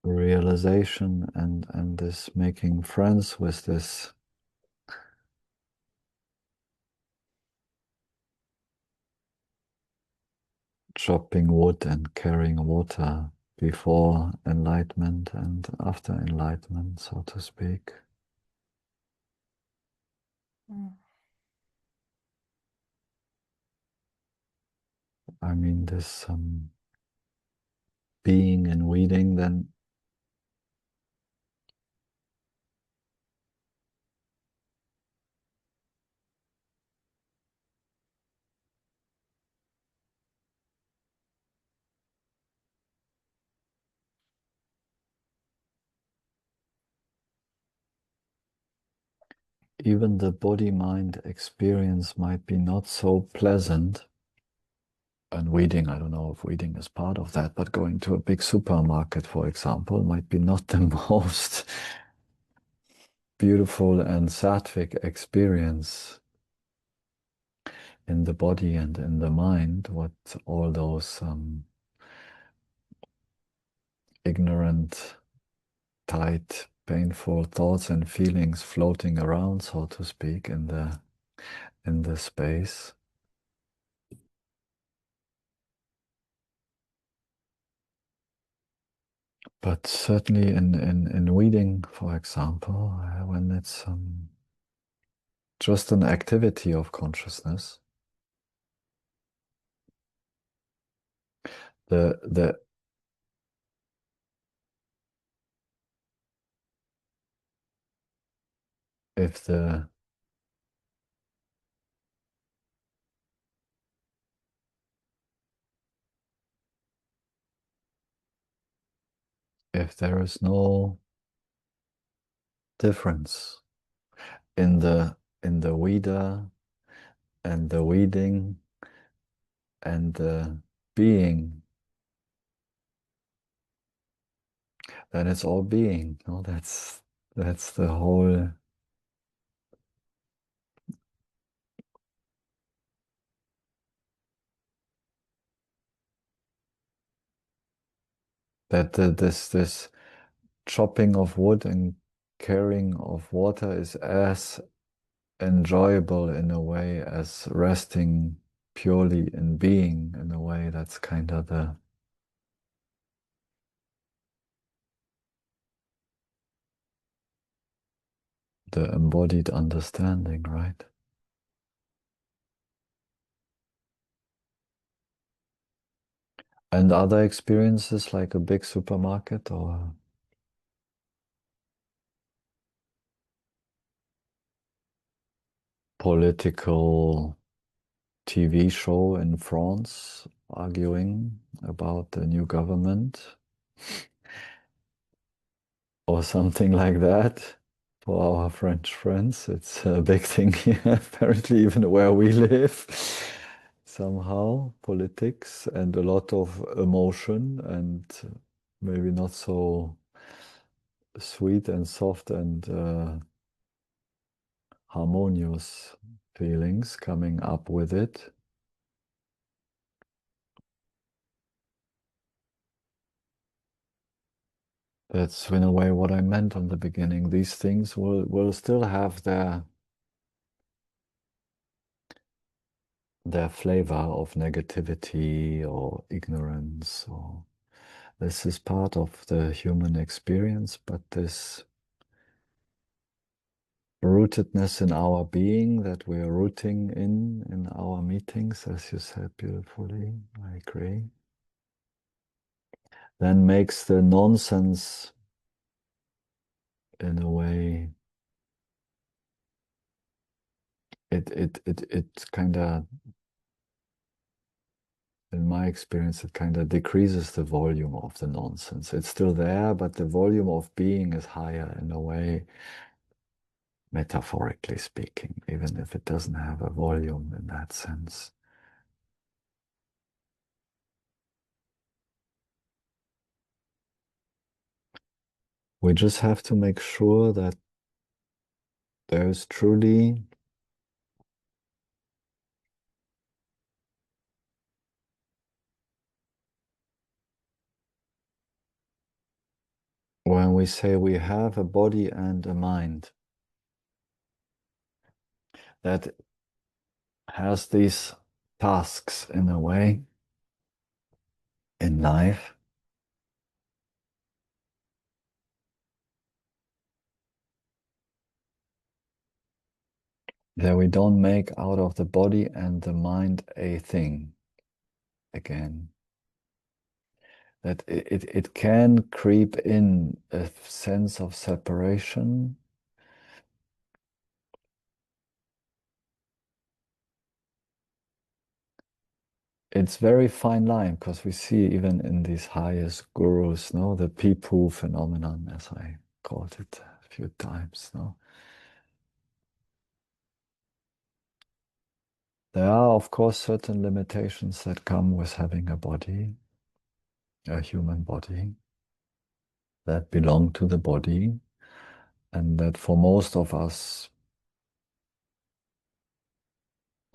realization and this making friends with this chopping wood and carrying water before enlightenment and after enlightenment, so to speak. I mean, this being and weeding, then even the body-mind experience might be not so pleasant. And weeding, I don't know if weeding is part of that, but going to a big supermarket, for example, might be not the most beautiful and sattvic experience in the body and in the mind, what all those ignorant, tight, painful thoughts and feelings floating around, so to speak, in the space. But certainly in weeding, for example, when it's just an activity of consciousness, the if the if there is no difference in the weeder and the weeding and the being, then it's all being. No, that's the whole. This chopping of wood and carrying of water is as enjoyable in a way as resting purely in being. In a way, that's kind of the embodied understanding, right? And other experiences like a big supermarket or political TV show in France arguing about the new government. or something like that. For our French friends, it's a big thing here, apparently, even where we live. Somehow, politics and a lot of emotion, and maybe not so sweet and soft and harmonious feelings coming up with it. That's in a way what I meant on the beginning. These things will still have their flavor of negativity or ignorance, or this is part of the human experience, but this rootedness in our being that we're rooting in our meetings, as you said beautifully, I agree, then makes the nonsense in a way, it kind of, in my experience, it kind of decreases the volume of the nonsense. It's still there, but the volume of being is higher in a way, metaphorically speaking, even if it doesn't have a volume in that sense. We just have to make sure that there's truly when we say we have a body and a mind that has these tasks in a way in life, that we don't make out of the body and the mind a thing again. That it can creep in a sense of separation. It's very fine line because we see even in these highest gurus, no, the people phenomenon, as I called it a few times, no. There are, of course, certain limitations that come with having a body, a human body, that belong to the body, and that for most of us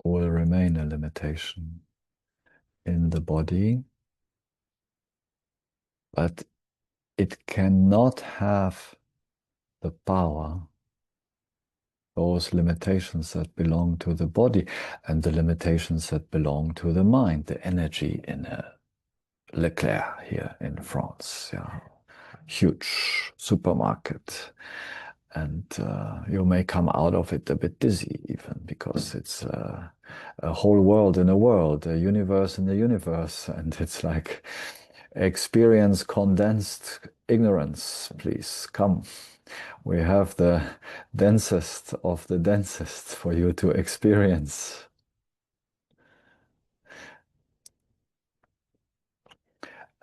will remain a limitation in the body, but it cannot have the power, those limitations that belong to the body and the limitations that belong to the mind, the energy in a Leclerc here in France, yeah, huge supermarket. And you may come out of it a bit dizzy even because it's a whole world in a world, a universe in a universe. And it's like experience condensed ignorance, please come. We have the densest of the densest for you to experience.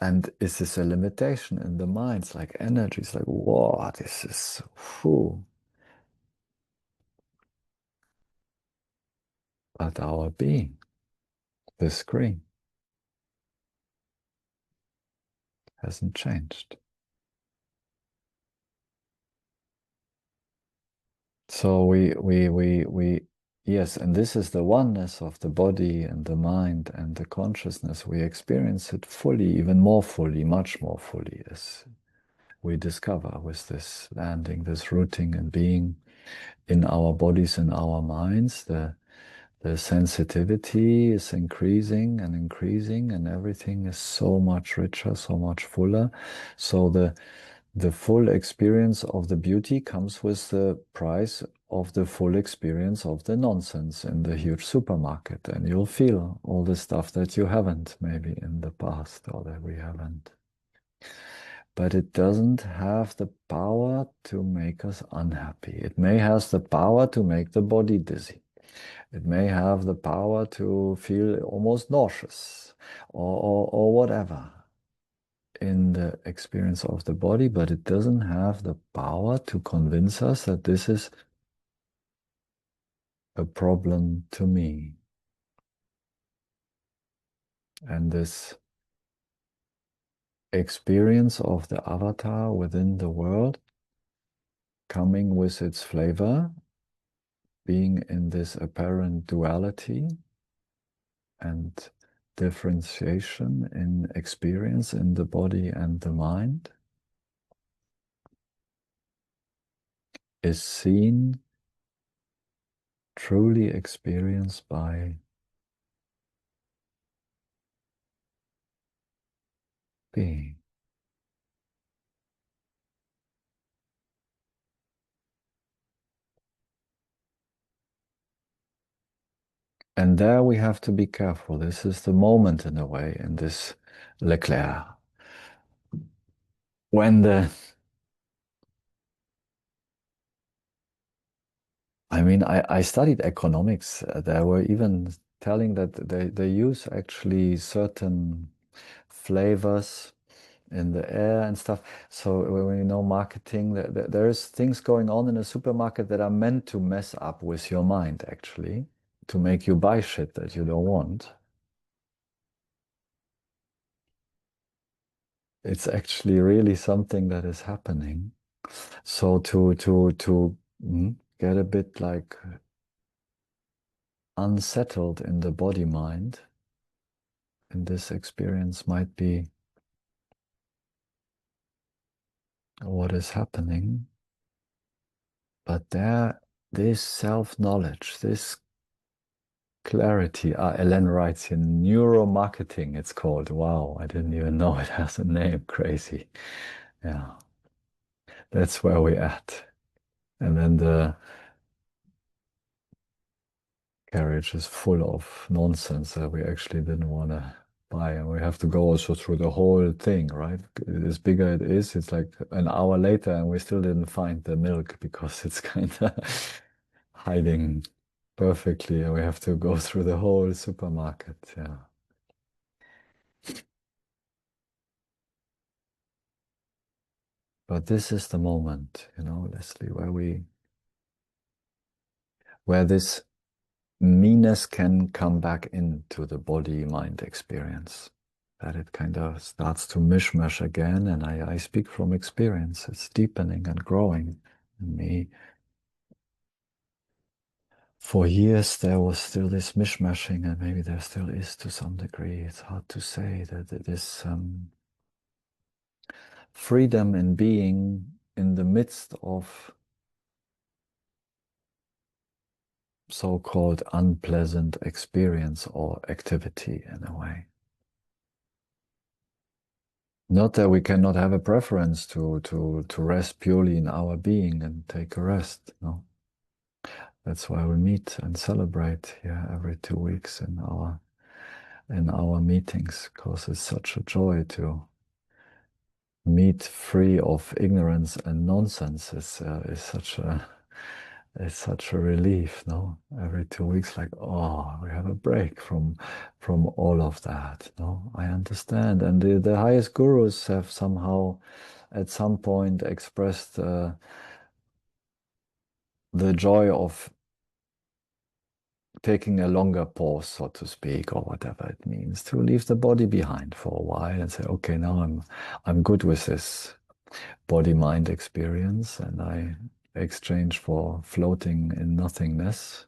And is this a limitation in the mind? It's like energy. It's like, whoa, this is, whew. But our being, the screen, hasn't changed. So yes, and this is the oneness of the body and the mind and the consciousness. We experience it fully, even more fully, much more fully, as we discover with this landing, this rooting and being in our bodies and our minds. The sensitivity is increasing and increasing, and everything is so much richer, so much fuller. So the full experience of the beauty comes with the price of the full experience of the nonsense in the huge supermarket. And you'll feel all the stuff that you haven't maybe in the past or that we haven't. But it doesn't have the power to make us unhappy. It may have the power to make the body dizzy. It may have the power to feel almost nauseous or whatever. in the experience of the body, but it doesn't have the power to convince us that this is a problem to me. And this experience of the avatar within the world, coming with its flavor, being in this apparent duality and differentiation in experience in the body and the mind, is seen, truly experienced by being. And there we have to be careful. This is the moment, in a way, in this Leclerc. When I studied economics. They were even telling that they use actually certain flavors in the air and stuff. So when you know marketing, there's things going on in a supermarket that are meant to mess up with your mind, actually, to make you buy shit that you don't want. It's actually really something that is happening. So to get a bit like unsettled in the body mind in this experience might be what is happening. But this self-knowledge, this clarity, Ellen writes in neuromarketing, it's called. Wow, I didn't even know it has a name. Crazy. Yeah, that's where we're at. And then the carriage is full of nonsense that we actually didn't want to buy. And we have to go also through the whole thing, right? As bigger it is, it's like an hour later and we still didn't find the milk because it's kind of hiding perfectly. And we have to go through the whole supermarket. Yeah. But this is the moment, Leslie, where this meanness can come back into the body-mind experience. That it kind of starts to mishmash again, and I speak from experience. It's deepening and growing in me. For years, there was still this mishmashing, and maybe there still is to some degree. It's hard to say that this freedom in being in the midst of so-called unpleasant experience or activity in a way. Not that we cannot have a preference to rest purely in our being and take a rest. No. That's why we meet and celebrate here every 2 weeks in our meetings, because it's such a joy to meet free of ignorance and nonsense. It's such a relief, no? Every 2 weeks, like, oh, we have a break from all of that. No, I understand. And the highest gurus have somehow at some point expressed the joy of taking a longer pause, so to speak, or whatever it means, to leave the body behind for a while and say, okay, now I'm good with this body-mind experience, and I exchange for floating in nothingness.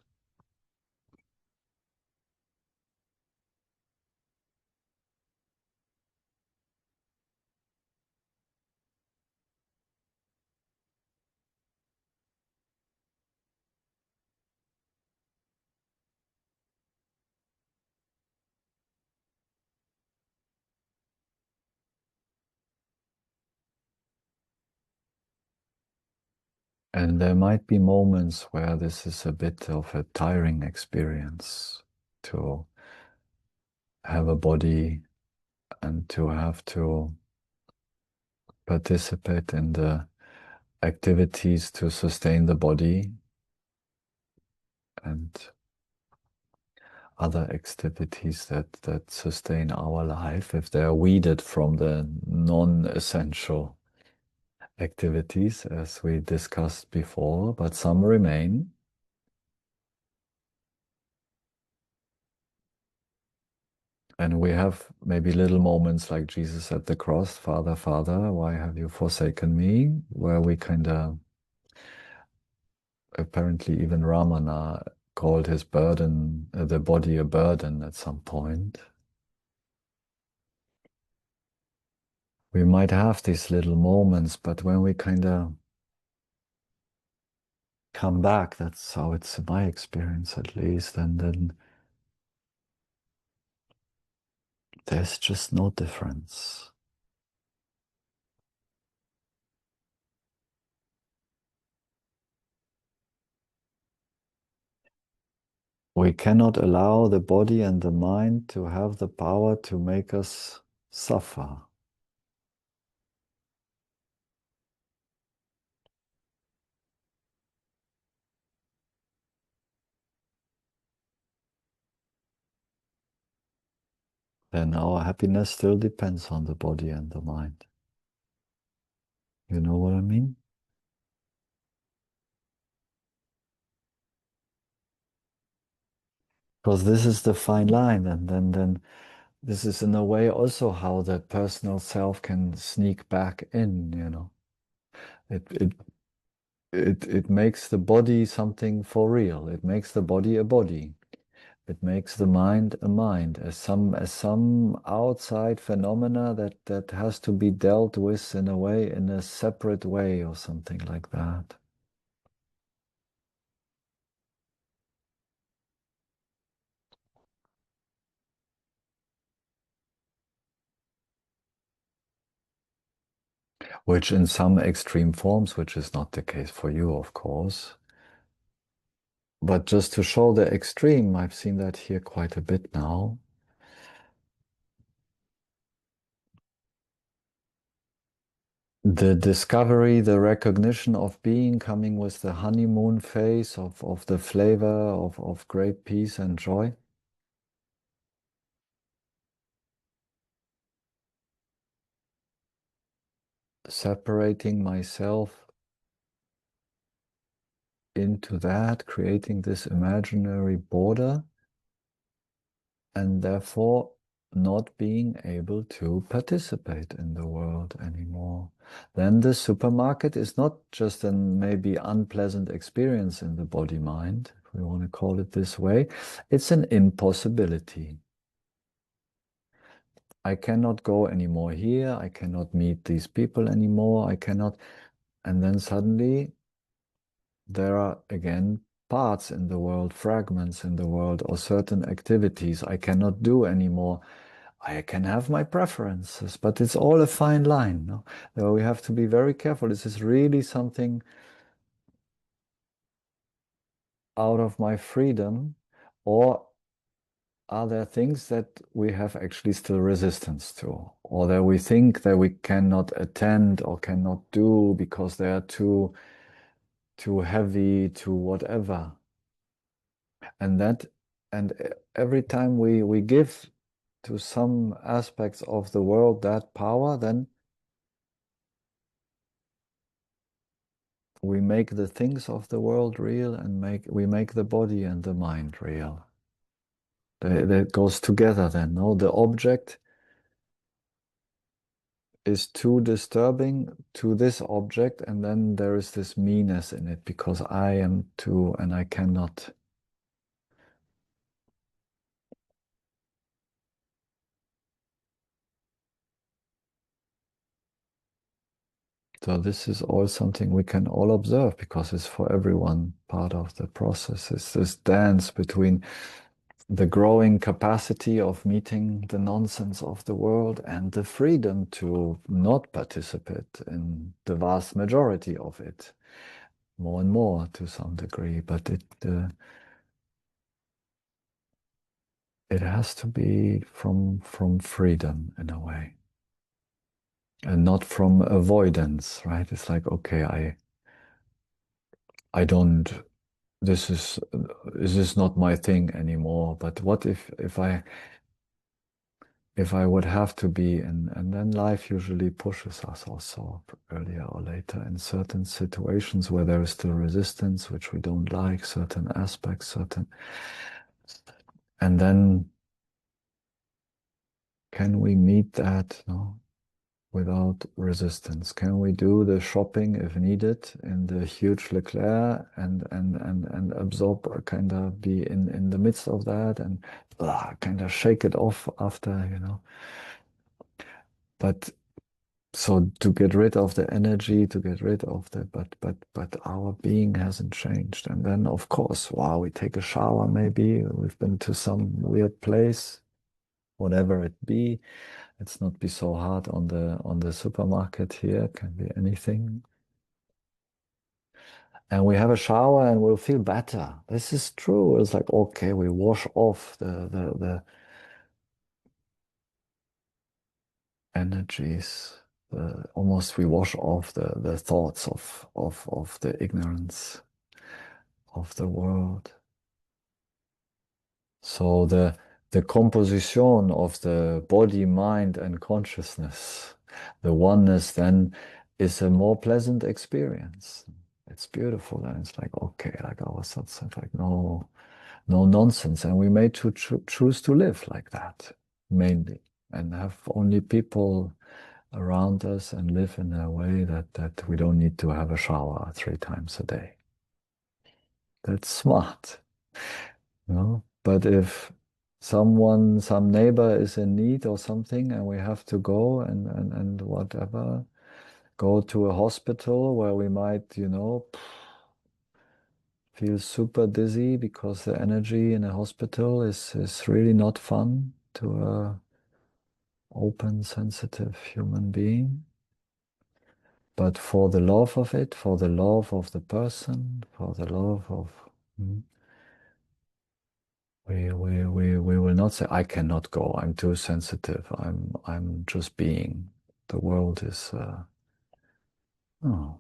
And there might be moments where this is a bit of a tiring experience to have a body and to have to participate in the activities to sustain the body. And other activities that sustain our life, if they're weeded from the non-essential activities, as we discussed before, but some remain. And we have maybe little moments like Jesus at the cross, Father, Father, why have you forsaken me? Where we kind of, apparently even Ramana called his burden, the body a burden at some point. We might have these little moments, but when we kind of come back, that's how it's in my experience at least, and then there's just no difference. We cannot allow the body and the mind to have the power to make us suffer. Then our happiness still depends on the body and the mind. You know what I mean? Because this is the fine line, and then this is in a way also how the personal self can sneak back in, you know. It it it makes the body something for real. It makes the body a body. It makes the mind a mind, as some outside phenomena that has to be dealt with in a way, in a separate way or something like that. Which in some extreme forms, which is not the case for you, of course. But just to show the extreme, I've seen that here quite a bit now. The discovery, the recognition of being coming with the honeymoon phase of the flavor of great peace and joy. Separating myself into that, creating this imaginary border, and therefore not being able to participate in the world anymore. Then the supermarket is not just an maybe unpleasant experience in the body mind, if we want to call it this way, it's an impossibility. I cannot go anymore here, I cannot meet these people anymore, I cannot. And then suddenly there are again parts in the world, fragments in the world, or certain activities I cannot do anymore. I can have my preferences, but it's all a fine line. No? Though we have to be very careful. Is this really something out of my freedom, or are there things that we have actually still resistance to, or that we think that we cannot attend or cannot do because they are too heavy, too whatever? And that, and every time we give to some aspects of the world that power, then we make the things of the world real, and we make the body and the mind real. That goes together then. No, the object is too disturbing to this object, and then there is this meanness in it because I am too and I cannot. So this is all something we can all observe because it's for everyone part of the process. It's this dance between the growing capacity of meeting the nonsense of the world and the freedom to not participate in the vast majority of it, more and more to some degree. But it has to be from freedom in a way, and not from avoidance, right? It's like, okay, I don't this is not my thing anymore. But what if I would have to be, and then life usually pushes us also earlier or later in certain situations where there is still resistance, which we don't like, certain aspects, and then can we meet that, no, without resistance? Can we do the shopping if needed in the huge Leclerc and absorb, kind of be in the midst of that and kind of shake it off after, But so to get rid of the energy, to get rid of the, but our being hasn't changed. And then of course, wow, we take a shower maybe, we've been to some weird place, whatever it be. Let's not be so hard on the supermarket here, can be anything. And we have a shower and we'll feel better. This is true. It's like, okay, we wash off the energies. Almost we wash off the thoughts of the ignorance of the world. So the composition of the body, mind, and consciousness, the oneness then is a more pleasant experience. It's beautiful, and it's like, okay, like our satsang, like no nonsense. And we may choose to live like that, mainly, and have only people around us and live in a way that we don't need to have a shower 3 times a day. That's smart. But if some neighbor is in need or something, and we have to go and whatever, go to a hospital where we might, feel super dizzy because the energy in a hospital is really not fun to a open, sensitive human being. But for the love of it, for the love of the person, for the love of we will not say, I cannot go, I'm too sensitive, I'm just being. The world is oh.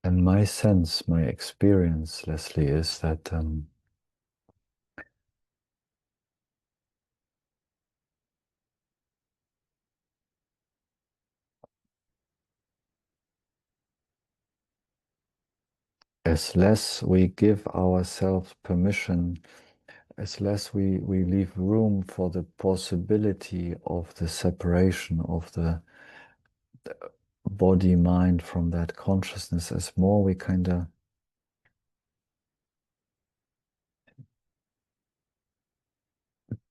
And my sense, my experience, Leslie, is that as less we give ourselves permission, as less we leave room for the possibility of the separation of the body mind from that consciousness, as more we kind of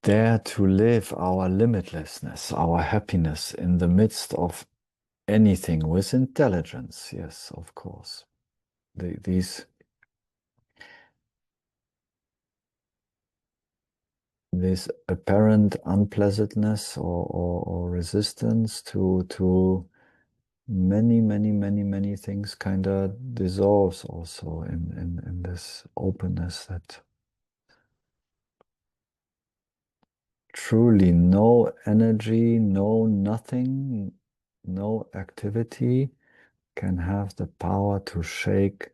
dare to live our limitlessness, our happiness in the midst of anything with intelligence. Yes, of course. These this apparent unpleasantness or resistance to many things kind of dissolves also in this openness that truly no energy, no nothing, no activity can have the power to shake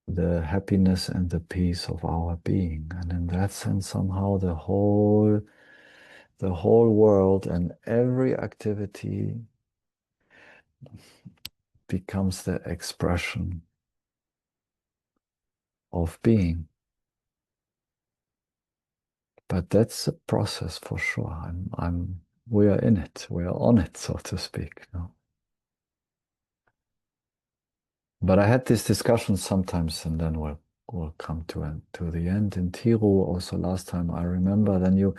the happiness and the peace of our being. And in that sense, somehow the whole world and every activity becomes the expression of being. But that's a process for sure. We are in it. We are on it, so to speak. No? But I had these discussions sometimes, and then we'll come to the end. In Tiru, also last time I remember, then you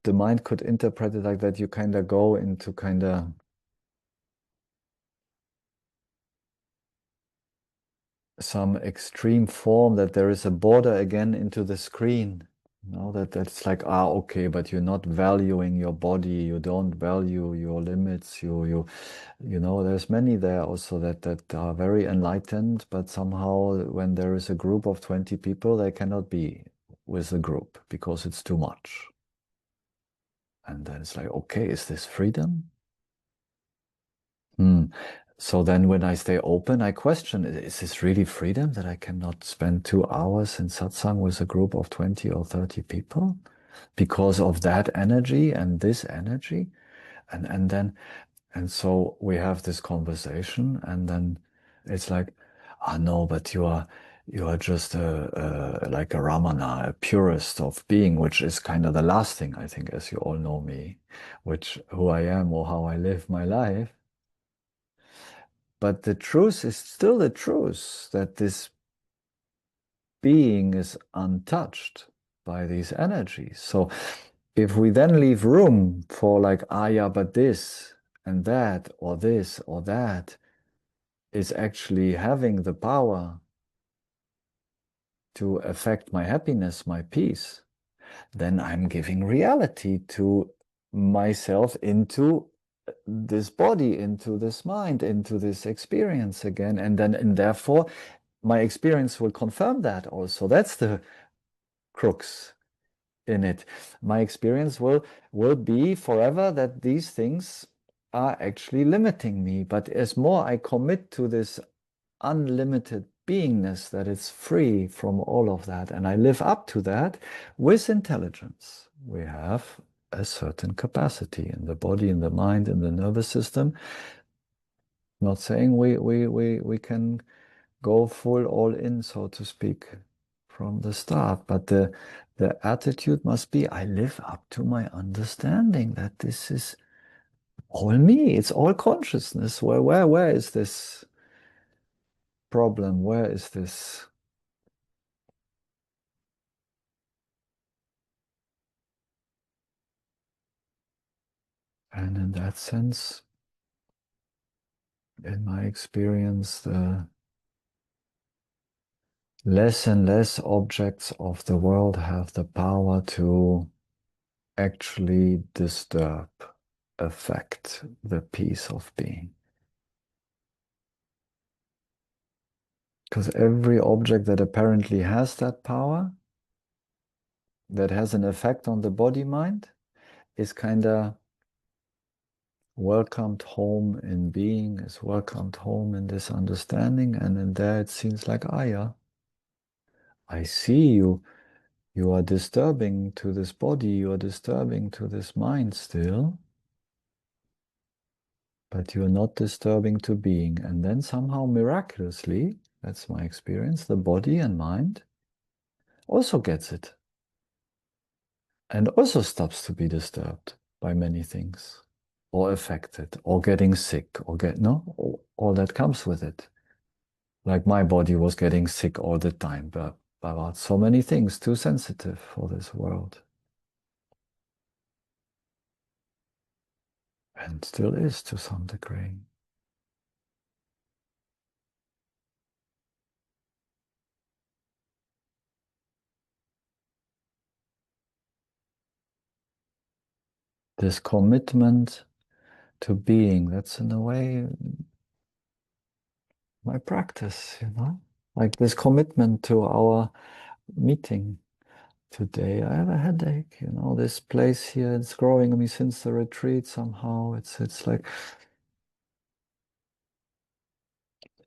the mind could interpret it like that. You kind of go into kind of some extreme form, that there is a border again into the screen. That's like, okay, but you're not valuing your body, you don't value your limits, there's many there also that are very enlightened, but somehow when there is a group of 20 people, they cannot be with the group because it's too much. And then it's like, okay, is this freedom? Hmm. So then when I stay open, I question, is this really freedom that I cannot spend 2 hours in satsang with a group of 20 or 30 people because of that energy and this energy? And so we have this conversation, and then it's like, no, but you are just like a Ramana, a purist of being, which is kind of the last thing, I think, as you all know me, which who I am or how I live my life. But the truth is still the truth, that this being is untouched by these energies. So if we then leave room for like, yeah, but this and that, or this or that, is actually having the power to affect my happiness, my peace, then I'm giving reality to myself, into this body, into this mind, into this experience again. And therefore, my experience will confirm that also. That's the crux in it. My experience will be forever that these things are actually limiting me. But as more I commit to this unlimited beingness, that it's free from all of that, and I live up to that with intelligence, we have a certain capacity in the body, in the mind, in the nervous system. Not saying we can go full all in, so to speak, from the start, but the attitude must be, I live up to my understanding that this is all me, it's all consciousness. Where is this problem? Where is this? And in that sense, in my experience, the less and less objects of the world have the power to actually disturb, affect the peace of being. Because every object that apparently has that power, that has an effect on the body mind, is kind of welcomed home in being, is welcomed home in this understanding. And in there it seems like, yeah, I see you. You are disturbing to this body, you are disturbing to this mind still, but you are not disturbing to being. And then somehow miraculously, that's my experience, the body and mind also gets it and also stops to be disturbed by many things, or affected, or getting sick, or all that comes with it. Like my body was getting sick all the time, but about so many things, too sensitive for this world. And still is to some degree. This commitment to being, that's in a way my practice. Like this commitment to our meeting today. I have a headache, this place here, it's growing on me since the retreat somehow. It's like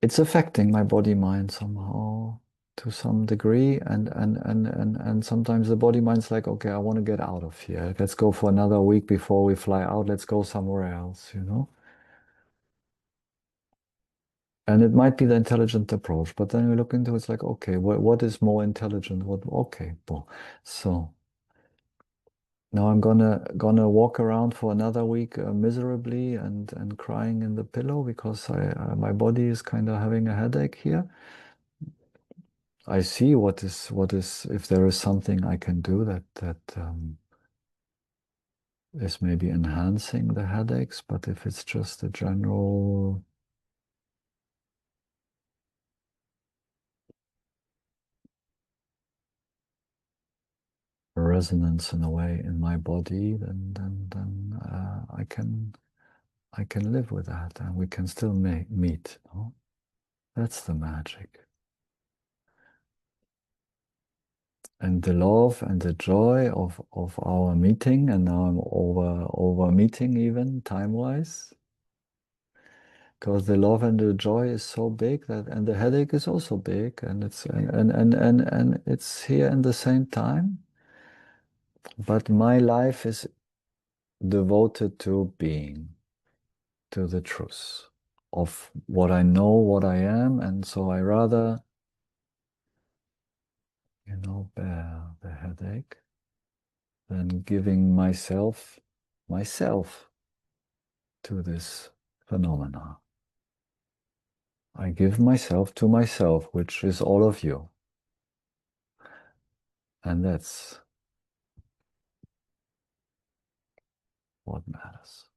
it's affecting my body mind somehow to some degree, and sometimes the body mind's like, okay, I want to get out of here. Let's go for another week before we fly out. Let's go somewhere else. And it might be the intelligent approach, but then we look into it's like, okay, what is more intelligent? Okay, well, so now I'm gonna walk around for another week miserably and crying in the pillow because my body is kind of having a headache here. I see what is if there is something I can do that is maybe enhancing the headaches, but if it's just a general resonance in a way in my body, then I can live with that, and we can still meet. No? That's the magic. And the love and the joy of our meeting, and now I'm over meeting even time-wise, because the love and the joy is so big that, and the headache is also big, and it's here in the same time. But my life is devoted to being, to the truth of what I know, what I am, and so I rather, bear the headache than giving myself to this phenomena. I give myself to myself, which is all of you. And that's what matters.